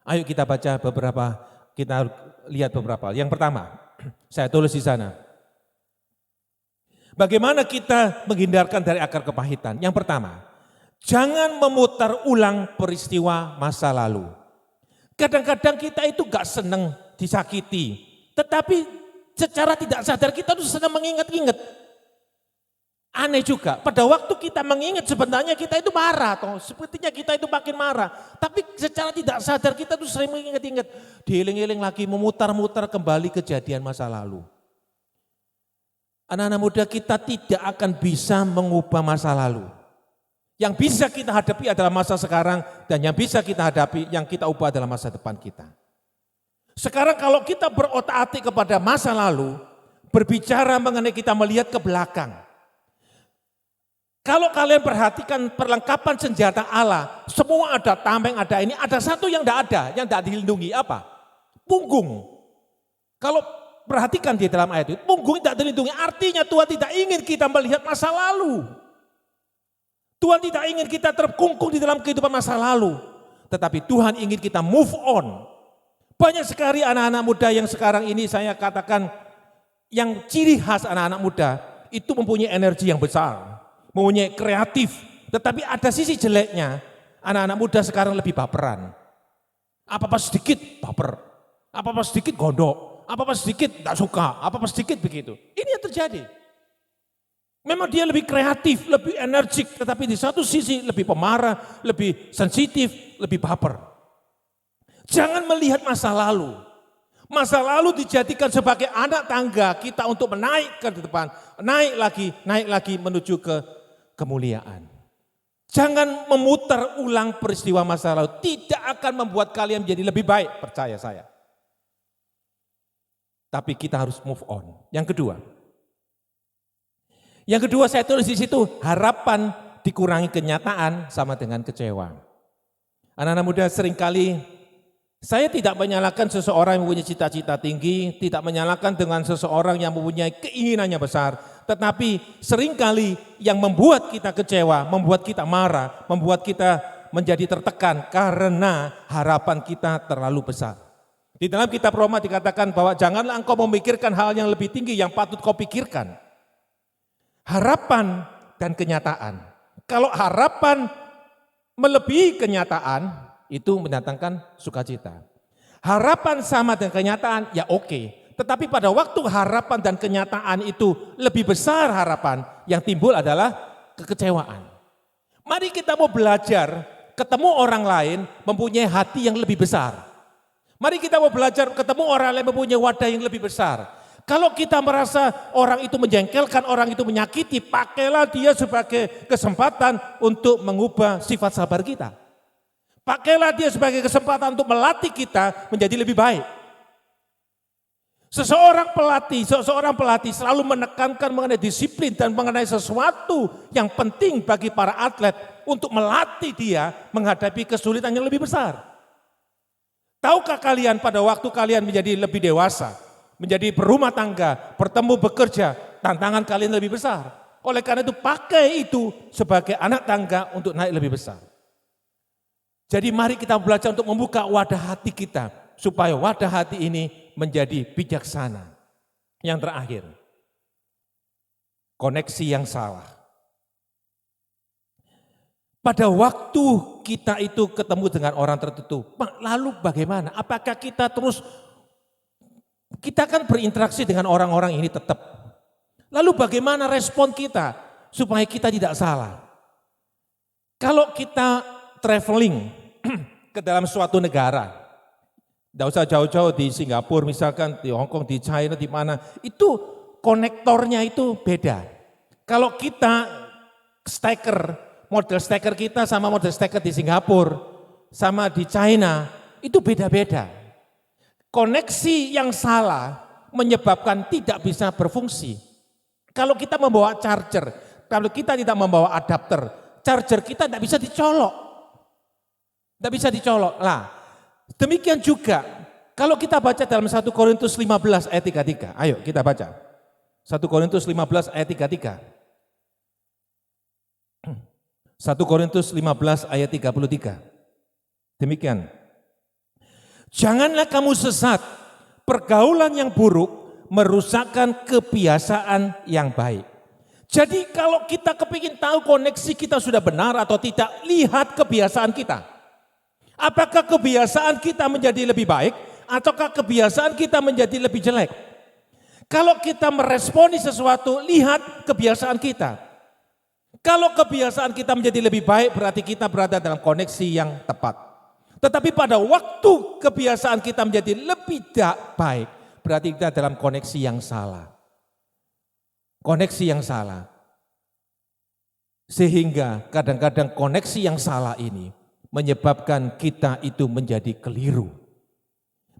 Ayo kita baca beberapa. Kita lihat beberapa. Yang pertama, saya tulis di sana. Bagaimana kita menghindarkan dari akar kepahitan? Yang pertama, jangan memutar ulang peristiwa masa lalu. Kadang-kadang kita itu gak senang disakiti, tetapi secara tidak sadar kita tuh sedang mengingat-ingat. Aneh juga, pada waktu kita mengingat sebenarnya kita itu marah, toh sepertinya kita itu makin marah. Tapi secara tidak sadar kita tuh sering mengingat-ingat, dieling-eling lagi, memutar-mutar kembali kejadian masa lalu. Anak-anak muda, kita tidak akan bisa mengubah masa lalu. Yang bisa kita hadapi adalah masa sekarang, dan yang bisa kita hadapi, yang kita ubah adalah masa depan kita. Sekarang kalau kita berotak-atik kepada masa lalu, berbicara mengenai kita melihat ke belakang. Kalau kalian perhatikan perlengkapan senjata Allah, semua ada tameng, ada ini, ada satu yang tidak ada, yang tidak dilindungi, apa? Punggung. Kalau perhatikan di dalam ayat itu, punggung tidak dilindungi, artinya Tuhan tidak ingin kita melihat masa lalu. Tuhan tidak ingin kita terkungkung di dalam kehidupan masa lalu, tetapi Tuhan ingin kita move on. Banyak sekali anak-anak muda yang sekarang ini saya katakan, yang ciri khas anak-anak muda, itu mempunyai energi yang besar. Mempunyai kreatif, tetapi ada sisi jeleknya. Anak-anak muda sekarang lebih baperan. Apa-apa sedikit baper, apa-apa sedikit gondok, apa-apa sedikit tak suka, apa-apa sedikit begitu. Ini yang terjadi. Memang dia lebih kreatif, lebih energik, tetapi di satu sisi lebih pemarah, lebih sensitif, lebih baper. Jangan melihat masa lalu. Masa lalu dijadikan sebagai anak tangga kita untuk menaik ke depan, naik lagi menuju ke kemuliaan. Jangan memutar ulang peristiwa masa lalu, tidak akan membuat kalian menjadi lebih baik, percaya saya. Tapi kita harus move on. Yang kedua saya tulis di situ, harapan dikurangi kenyataan sama dengan kecewa. Anak-anak muda seringkali saya tidak menyalahkan seseorang yang mempunyai cita-cita tinggi, tidak menyalahkan dengan seseorang yang mempunyai keinginannya besar, tetapi seringkali yang membuat kita kecewa, membuat kita marah, membuat kita menjadi tertekan karena harapan kita terlalu besar. Di dalam kitab Roma dikatakan bahwa janganlah engkau memikirkan hal yang lebih tinggi yang patut kau pikirkan. Harapan dan kenyataan. Kalau harapan melebihi kenyataan, itu mendatangkan sukacita. Harapan sama dengan kenyataan, ya oke. Tetapi pada waktu harapan dan kenyataan itu lebih besar harapan, yang timbul adalah kekecewaan. Mari kita mau belajar, ketemu orang lain mempunyai hati yang lebih besar. Mari kita mau belajar, ketemu orang lain mempunyai wadah yang lebih besar. Kalau kita merasa orang itu menjengkelkan, orang itu menyakiti, pakailah dia sebagai kesempatan untuk mengubah sifat sabar kita. Pakailah dia sebagai kesempatan untuk melatih kita menjadi lebih baik. Seseorang pelatih selalu menekankan mengenai disiplin dan mengenai sesuatu yang penting bagi para atlet untuk melatih dia menghadapi kesulitan yang lebih besar. Tahukah kalian pada waktu kalian menjadi lebih dewasa, menjadi berumah tangga, bertemu bekerja, tantangan kalian lebih besar. Oleh karena itu pakai itu sebagai anak tangga untuk naik lebih besar. Jadi mari kita belajar untuk membuka wadah hati kita supaya wadah hati ini menjadi bijaksana. Yang terakhir, koneksi yang salah. Pada waktu kita itu ketemu dengan orang tertentu, lalu bagaimana? Apakah kita kan berinteraksi dengan orang-orang ini tetap. Lalu bagaimana respon kita supaya kita tidak salah? Kalau kita traveling ke dalam suatu negara, tidak usah jauh-jauh di Singapura misalkan, di Hong Kong, di China, di mana, itu konektornya itu beda. Kalau kita model steker kita sama model steker di Singapura, sama di China, itu beda-beda. Koneksi yang salah menyebabkan tidak bisa berfungsi. Kalau kita membawa charger, kalau kita tidak membawa adapter, charger kita tidak bisa dicolok. Tidak bisa dicolok. Nah, demikian juga kalau kita baca dalam 1 Korintus 15 ayat 33. Ayo kita baca. 1 Korintus 15 ayat 33. 1 Korintus 15 ayat 33. Demikian. Janganlah kamu sesat, pergaulan yang buruk merusakkan kebiasaan yang baik. Jadi kalau kita kepingin tahu koneksi kita sudah benar atau tidak, lihat kebiasaan kita. Apakah kebiasaan kita menjadi lebih baik ataukah kebiasaan kita menjadi lebih jelek? Kalau kita meresponi sesuatu, lihat kebiasaan kita. Kalau kebiasaan kita menjadi lebih baik, berarti kita berada dalam koneksi yang tepat. Tetapi pada waktu kebiasaan kita menjadi lebih tidak baik, berarti kita dalam koneksi yang salah. Koneksi yang salah. Sehingga kadang-kadang koneksi yang salah ini menyebabkan kita itu menjadi keliru.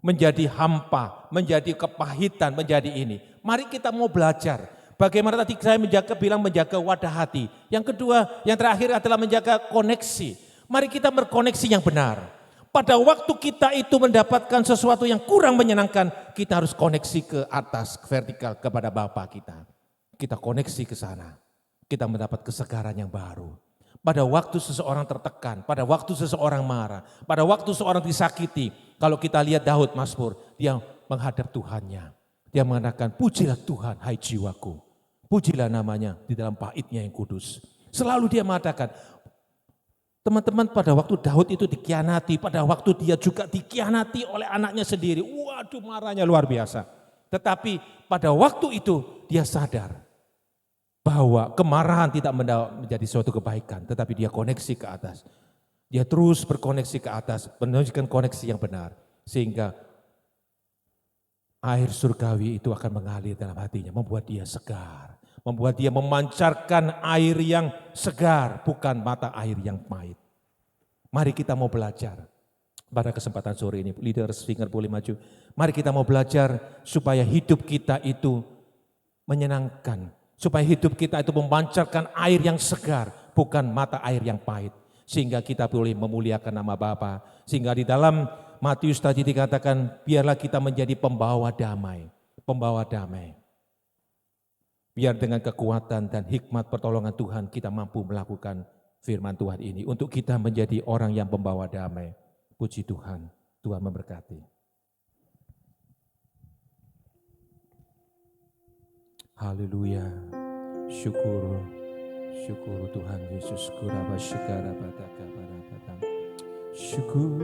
Menjadi hampa, menjadi kepahitan, menjadi ini. Mari kita mau belajar. Bagaimana tadi saya menjaga wadah hati. Yang kedua, yang terakhir adalah menjaga koneksi. Mari kita berkoneksi yang benar. Pada waktu kita itu mendapatkan sesuatu yang kurang menyenangkan, kita harus koneksi ke atas, ke vertikal kepada Bapa kita. Kita koneksi ke sana, kita mendapat kesegaran yang baru. Pada waktu seseorang tertekan, pada waktu seseorang marah, pada waktu seseorang disakiti, kalau kita lihat Daud Mazmur, dia menghadap Tuhannya. Dia mengatakan, pujilah Tuhan, hai jiwaku. Pujilah namanya di dalam baitnya yang kudus. Selalu dia mengatakan, teman-teman, pada waktu Daud itu dikhianati, pada waktu dia juga dikhianati oleh anaknya sendiri. Waduh, marahnya luar biasa. Tetapi pada waktu itu dia sadar bahwa kemarahan tidak menjadi suatu kebaikan, tetapi dia koneksi ke atas. Dia terus berkoneksi ke atas, menunjukkan koneksi yang benar. Sehingga air surgawi itu akan mengalir dalam hatinya, membuat dia segar. Membuat dia memancarkan air yang segar, bukan mata air yang pahit. Mari kita mau belajar. Pada kesempatan sore ini, leaders finger boleh maju. Mari kita mau belajar supaya hidup kita itu menyenangkan. Supaya hidup kita itu memancarkan air yang segar, bukan mata air yang pahit. Sehingga kita boleh memuliakan nama Bapa. Sehingga di dalam Matius tadi dikatakan, biarlah kita menjadi pembawa damai. Pembawa damai. Biar dengan kekuatan dan hikmat pertolongan Tuhan kita mampu melakukan firman Tuhan ini. Untuk kita menjadi orang yang membawa damai. Puji Tuhan, Tuhan memberkati. Haleluya, syukur Tuhan Yesus. Kuraba syukara bataka baratatan. Syukur.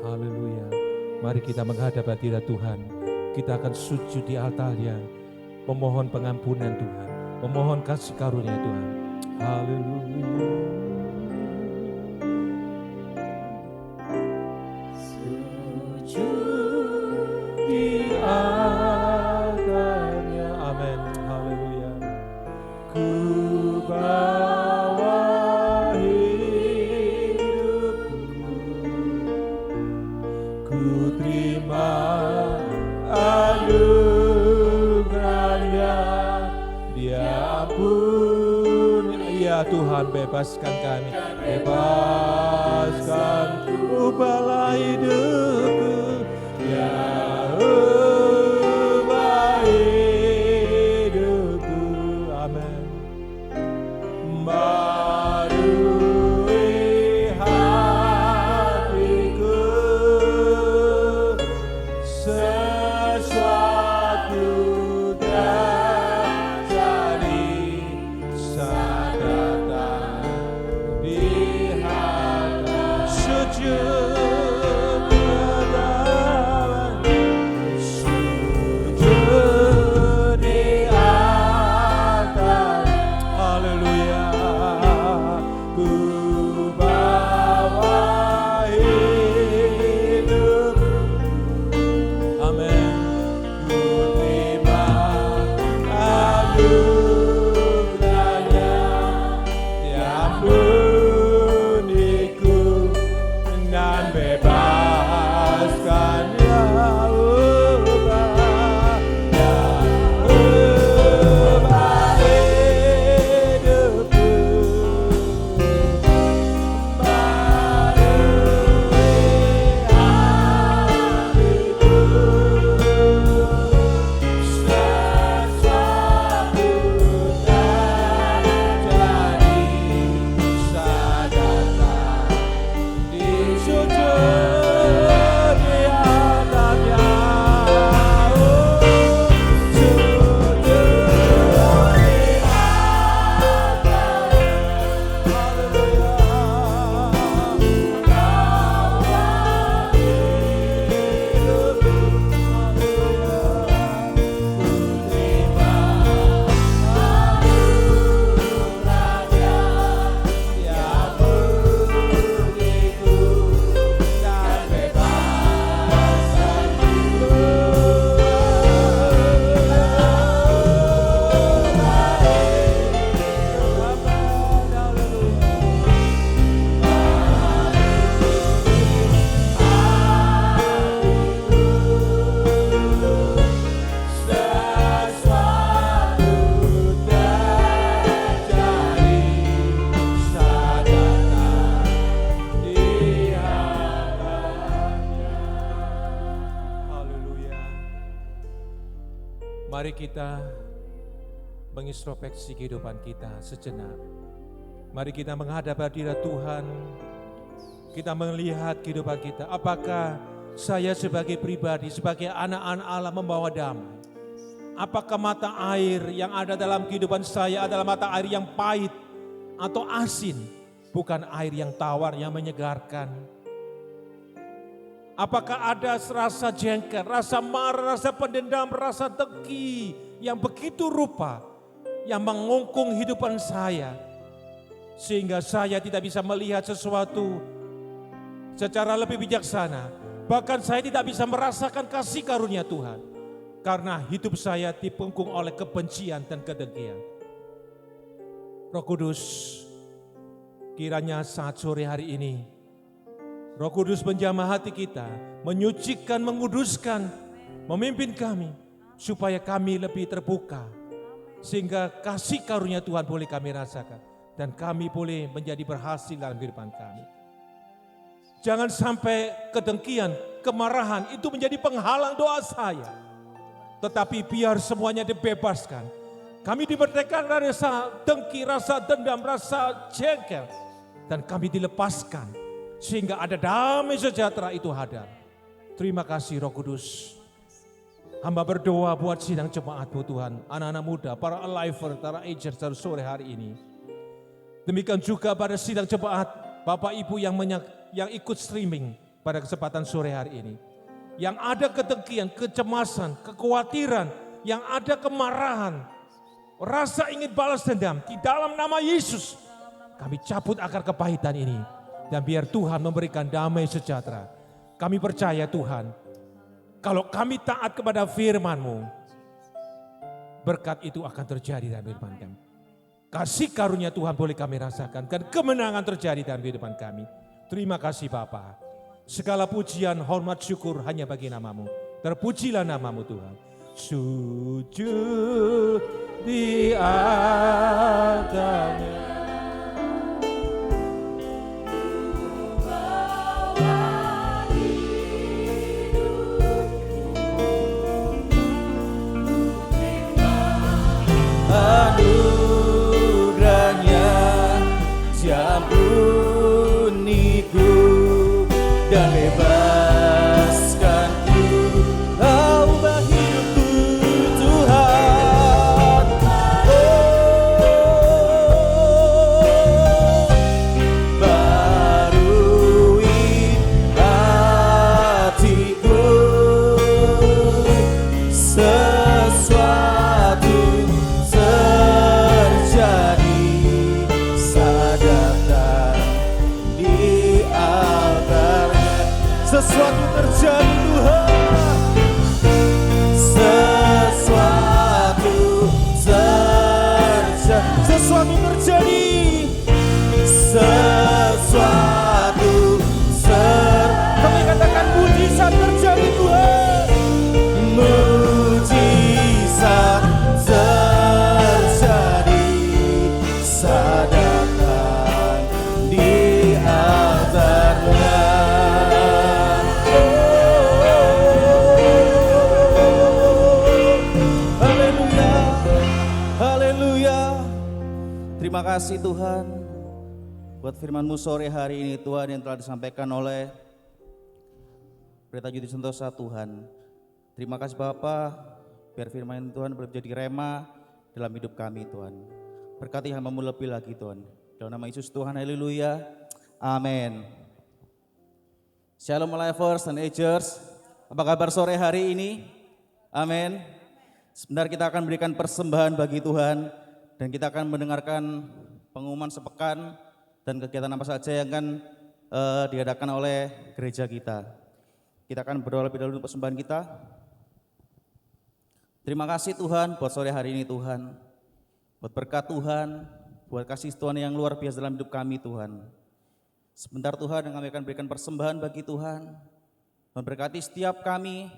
Haleluya. Mari kita menghadap hadirat Tuhan. Kita akan sujud di altarnya, memohon pengampunan Tuhan, memohon kasih karunia Tuhan. Haleluya. Sujud di altarnya, amin. Haleluya. Ku bawa hidupku, ku terima anugerahnya, Dia pun, ya Tuhan bebaskan kami, bebaskan ubahlah hidupku, ya ubah hidupku. Mari kita mengintrospeksi kehidupan kita sejenak. Mari kita menghadap hadirat Tuhan. Kita melihat kehidupan kita. Apakah saya sebagai pribadi, sebagai anak-anak Allah membawa damai? Apakah mata air yang ada dalam kehidupan saya adalah mata air yang pahit atau asin? Bukan air yang tawar, yang menyegarkan. Apakah ada rasa jengkel, rasa marah, rasa pendendam, rasa dengki yang begitu rupa yang mengungkung hidupan saya sehingga saya tidak bisa melihat sesuatu secara lebih bijaksana. Bahkan saya tidak bisa merasakan kasih karunia Tuhan karena hidup saya dipengkung oleh kebencian dan kedengkian. Roh Kudus, kiranya saat sore hari ini Roh Kudus menjamah hati kita, menyucikan, menguduskan, memimpin kami, supaya kami lebih terbuka, sehingga kasih karunia Tuhan boleh kami rasakan, dan kami boleh menjadi berhasil dalam kehidupan kami. Jangan sampai kedengkian, kemarahan itu menjadi penghalang doa saya, tetapi biar semuanya dibebaskan. Kami dimerdekakan dari rasa dengki, rasa dendam, rasa jengkel, dan kami dilepaskan. Sehingga ada damai sejahtera itu hadir. Terima kasih Roh Kudus. Hamba berdoa buat sidang jemaat-Mu Tuhan. Anak-anak muda, para aliver, para agers pada sore hari ini. Demikian juga pada sidang jemaat Bapak Ibu yang ikut streaming pada kesempatan sore hari ini. Yang ada kedengkian, kecemasan, kekhawatiran, yang ada kemarahan, rasa ingin balas dendam. Di dalam nama Yesus kami cabut akar kepahitan ini. Dan biar Tuhan memberikan damai sejahtera. Kami percaya Tuhan, kalau kami taat kepada firman-Mu, berkat itu akan terjadi dalam kehidupan kami. Kasih karunia Tuhan boleh kami rasakan, dan kemenangan terjadi dalam kehidupan kami. Terima kasih Bapa. Segala pujian, hormat, syukur hanya bagi nama-Mu. Terpujilah nama-Mu Tuhan. Sujud di atasnya. Anugerahnya ampuniku dan bebaskanku, ubah hidupku Tuhan. Barui sesuatu terjadi Tuhan. Sesuatu terjadi. Sesuatu terjadi. Sesuatu kami katakan mujizat terjadi Tuhan. Mujizat terjadi. Sadarkan di antaranya. Haleluya. Haleluya. Terima kasih Tuhan buat firman-Mu sore hari ini Tuhan yang telah disampaikan oleh Pendeta Yudi Sentosa Tuhan. Terima kasih Bapa, biar firman Tuhan boleh menjadi rema dalam hidup kami Tuhan. Berkati hamba-Mu lebih lagi Tuhan. Dalam nama Yesus Tuhan, haleluya, amin. Shalom Lifers dan Agers, apa kabar sore hari ini? Amin. Sebentar kita akan berikan persembahan bagi Tuhan dan kita akan mendengarkan pengumuman sepekan dan kegiatan apa saja yang akan diadakan oleh gereja kita. Kita akan berdoa lebih dahulu persembahan kita. Terima kasih Tuhan buat sore hari ini Tuhan. Buat berkat Tuhan, buat kasih Tuhan yang luar biasa dalam hidup kami Tuhan. Sebentar Tuhan kami akan berikan persembahan bagi Tuhan. Memberkati setiap kami.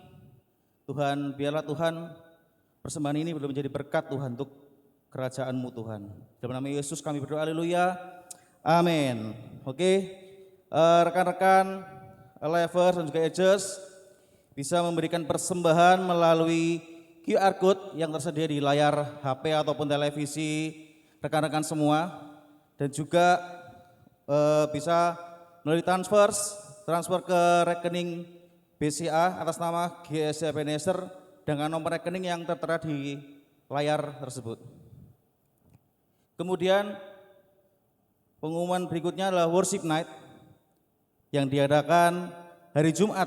Tuhan, biarlah Tuhan persembahan ini boleh menjadi berkat Tuhan untuk kerajaan-Mu Tuhan. Dalam nama Yesus kami berdoa, haleluya. Amin. Oke, rekan-rekan Lifers dan juga Agers bisa memberikan persembahan melalui QR Code yang tersedia di layar HP ataupun televisi rekan-rekan semua, dan juga bisa melalui transfer ke rekening BCA atas nama GSI Ebenezer dengan nomor rekening yang tertera di layar tersebut. Kemudian pengumuman berikutnya adalah Worship Night yang diadakan hari Jumat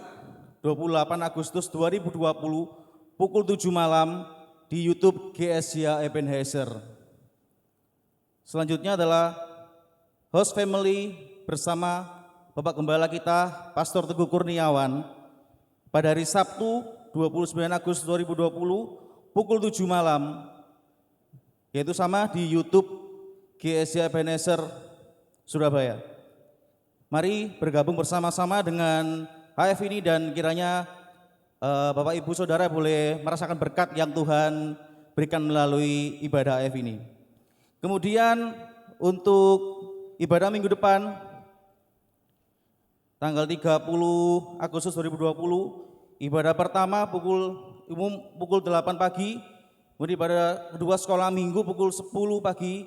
28 Agustus 2020 pukul 7 malam di YouTube GSI Ebenezer. Selanjutnya adalah Host Family bersama Bapak Gembala kita Pastor Teguh Kurniawan pada hari Sabtu 29 Agustus 2020 pukul 7 malam, yaitu sama di YouTube GSI Ebenezer Surabaya. Mari bergabung bersama-sama dengan HF ini dan kiranya Bapak Ibu Saudara boleh merasakan berkat yang Tuhan berikan melalui ibadah HF ini. Kemudian untuk ibadah minggu depan tanggal 30 Agustus 2020, ibadah pertama umum pukul 8 pagi, kemudian ibadah kedua sekolah minggu pukul 10 pagi,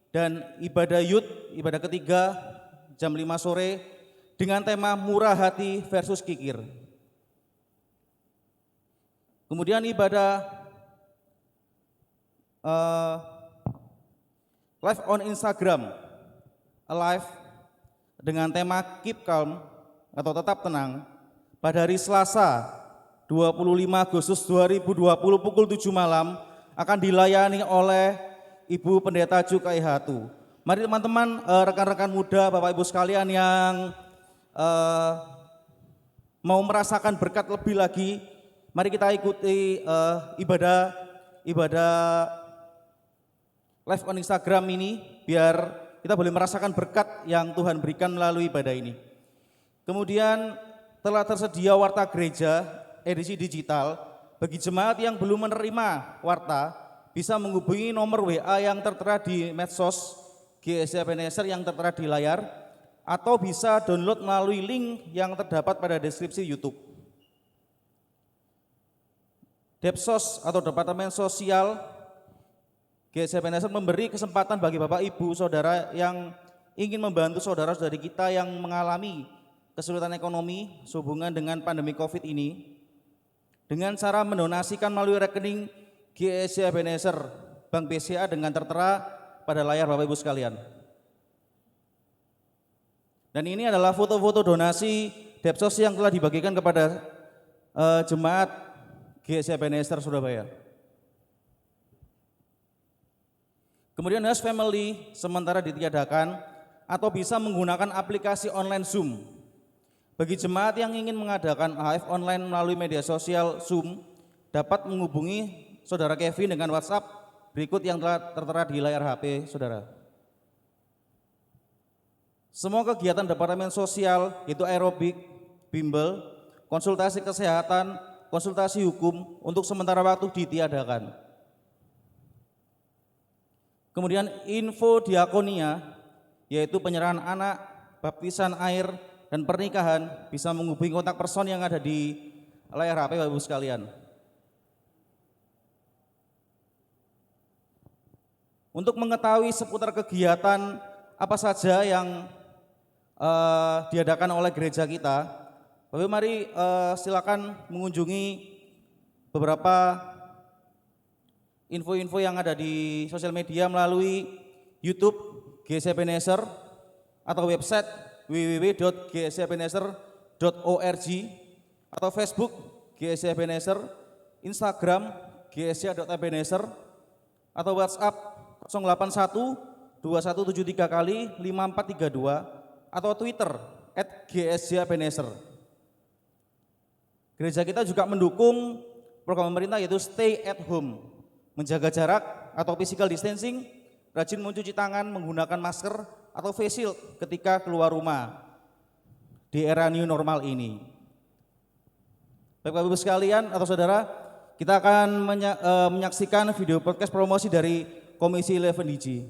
dan ibadah youth, ibadah ketiga jam 5 sore dengan tema murah hati versus kikir. Kemudian ibadah live on Instagram, live dengan tema keep calm atau tetap tenang pada hari Selasa 25 Agustus 2020 pukul 7 malam akan dilayani oleh Ibu Pendeta Cukai Hatu. Mari teman-teman, rekan-rekan muda, Bapak Ibu sekalian yang mau merasakan berkat lebih lagi, mari kita ikuti ibadah live on Instagram ini biar kita boleh merasakan berkat yang Tuhan berikan melalui ibadah ini. Kemudian telah tersedia warta gereja edisi digital. Bagi jemaat yang belum menerima warta, bisa menghubungi nomor WA yang tertera di medsos GSI Ebenezer yang tertera di layar, atau bisa download melalui link yang terdapat pada deskripsi YouTube. Depsos atau Departemen Sosial GSI Ebenezer memberi kesempatan bagi Bapak Ibu Saudara yang ingin membantu saudara-saudari kita yang mengalami kesulitan ekonomi sehubungan dengan pandemi COVID ini dengan cara mendonasikan melalui rekening GSI Ebenezer Bank BCA dengan tertera pada layar Bapak Ibu sekalian. Dan ini adalah foto-foto donasi Depsos yang telah dibagikan kepada jemaat GSI Ebenezer Surabaya. Kemudian Host Family sementara ditiadakan atau bisa menggunakan aplikasi online Zoom. Bagi jemaat yang ingin mengadakan AF online melalui media sosial Zoom, dapat menghubungi Saudara Kevin dengan WhatsApp berikut yang telah tertera di layar HP saudara. Semua kegiatan Departemen Sosial, yaitu aerobik, bimbel, konsultasi kesehatan, konsultasi hukum, untuk sementara waktu ditiadakan. Kemudian info diakonia, yaitu penyerahan anak, baptisan air, dan pernikahan, bisa menghubungi kontak person yang ada di layar HP Bapak Ibu sekalian. Untuk mengetahui seputar kegiatan apa saja yang diadakan oleh gereja kita, Bapak Ibu mari silakan mengunjungi beberapa info-info yang ada di sosial media melalui YouTube GC Ebenezer atau website www.gscebenezer.org atau Facebook GSC Ebenezer, Instagram gsc.ebenezer atau WhatsApp 081 2173 kali 5432 atau Twitter @gsc_ebenezer. Gereja kita juga mendukung program pemerintah yaitu Stay at Home, menjaga jarak atau physical distancing, rajin mencuci tangan, menggunakan masker atau face shield ketika keluar rumah di era new normal ini. Bapak Ibu sekalian atau saudara, kita akan menyaksikan video podcast promosi dari Komisi 11 DG.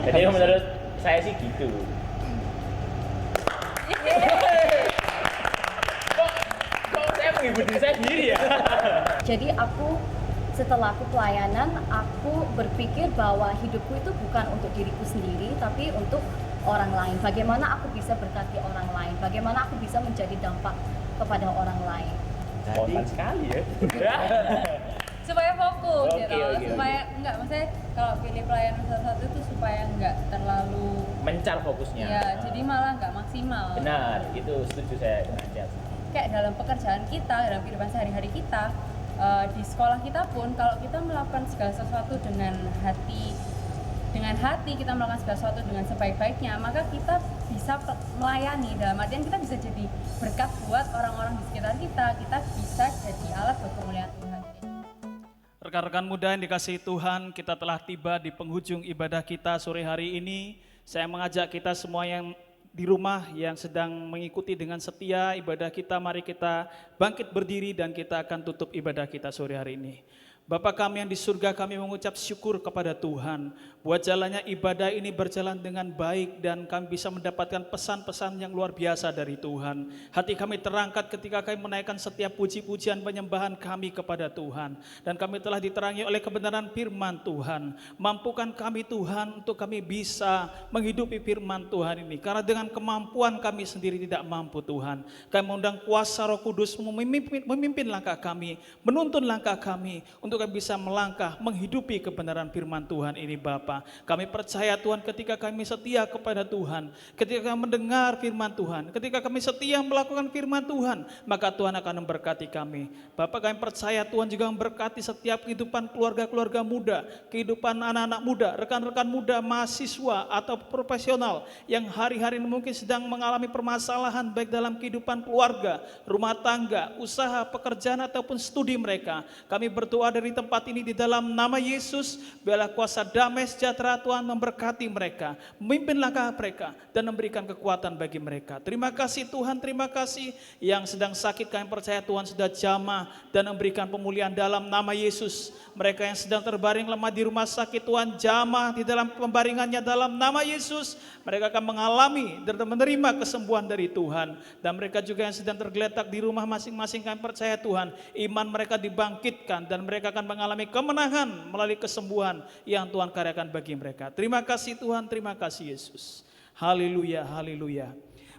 Jadi menurut saya sih gitu. Kok saya menghibur diri saya sendiri ya? Jadi setelah aku pelayanan, aku berpikir bahwa hidupku itu bukan untuk diriku sendiri, tapi untuk orang lain. Bagaimana aku bisa berkati orang lain? Bagaimana aku bisa menjadi dampak kepada orang lain? Spontan sekali ya. Supaya fokus Oke, gitu. oke. Supaya enggak, maksudnya kalau pilih pelayanan satu-satu itu supaya enggak terlalu Mencar fokusnya. ya, jadi malah enggak maksimal. Benar, itu setuju saya dengan Jat. Kayak dalam pekerjaan kita, dalam kehidupan sehari-hari kita, di sekolah kita pun kalau kita melakukan segala sesuatu dengan hati kita melakukan segala sesuatu dengan sebaik-baiknya, maka kita bisa melayani. Dalam artian kita bisa jadi berkat buat orang-orang di sekitar kita bisa jadi alat buat kemuliaan Tuhan. Rekan-rekan muda yang dikasihi Tuhan, kita telah tiba di penghujung ibadah kita sore hari ini. Saya mengajak kita semua yang di rumah yang sedang mengikuti dengan setia ibadah kita, mari kita bangkit berdiri dan kita akan tutup ibadah kita sore hari ini. Bapa kami yang di surga, kami mengucap syukur kepada Tuhan buat jalannya ibadah ini berjalan dengan baik dan kami bisa mendapatkan pesan-pesan yang luar biasa dari Tuhan. Hati kami terangkat ketika kami menaikkan setiap puji-pujian penyembahan kami kepada Tuhan, dan kami telah diterangi oleh kebenaran firman Tuhan. Mampukan kami Tuhan untuk kami bisa menghidupi firman Tuhan ini, karena dengan kemampuan kami sendiri tidak mampu Tuhan. Kami mengundang kuasa Roh Kudus memimpin langkah kami, menuntun langkah kami untuk kami bisa melangkah menghidupi kebenaran firman Tuhan ini Bapa. Kami percaya Tuhan, ketika kami setia kepada Tuhan, ketika kami mendengar firman Tuhan, ketika kami setia melakukan firman Tuhan, maka Tuhan akan memberkati kami. Bapa, kami percaya Tuhan juga memberkati setiap kehidupan keluarga-keluarga muda, kehidupan anak-anak muda, rekan-rekan muda, mahasiswa atau profesional yang hari-hari ini mungkin sedang mengalami permasalahan baik dalam kehidupan keluarga, rumah tangga, usaha, pekerjaan ataupun studi mereka. Kami berdoa dari tempat ini di dalam nama Yesus, biarlah kuasa damai sejahtera Tuhan memberkati mereka, memimpin langkah mereka dan memberikan kekuatan bagi mereka. Terima kasih Tuhan, terima kasih. Yang sedang sakit kami percaya Tuhan sudah jamah dan memberikan pemulihan dalam nama Yesus. Mereka yang sedang terbaring lemah di rumah sakit, Tuhan jamah di dalam pembaringannya dalam nama Yesus. Mereka akan mengalami dan menerima kesembuhan dari Tuhan. Dan mereka juga yang sedang tergeletak di rumah masing-masing, kami percaya Tuhan, iman mereka dibangkitkan dan mereka akan mengalami kemenangan melalui kesembuhan yang Tuhan karyakan bagi mereka. Terima kasih Tuhan, terima kasih Yesus. Haleluya, haleluya.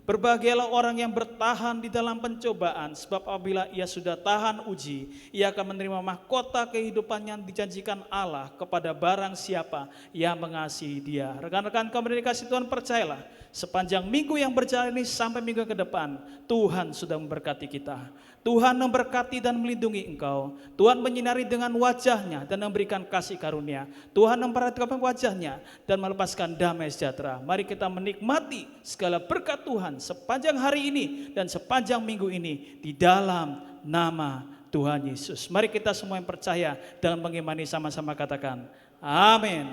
Berbahagialah orang yang bertahan di dalam pencobaan, sebab apabila ia sudah tahan uji, ia akan menerima mahkota kehidupan yang dijanjikan Allah kepada barang siapa yang mengasihi dia. Rekan-rekan kami dikasihi Tuhan, percayalah, sepanjang minggu yang berjalan ini sampai minggu ke depan, Tuhan sudah memberkati kita. Tuhan memberkati dan melindungi engkau. Tuhan menyinari dengan wajahnya dan memberikan kasih karunia. Tuhan memperhatikan wajahnya dan melepaskan damai sejahtera. Mari kita menikmati segala berkat Tuhan sepanjang hari ini dan sepanjang minggu ini di dalam nama Tuhan Yesus. Mari kita semua yang percaya dalam mengimani sama-sama katakan amin.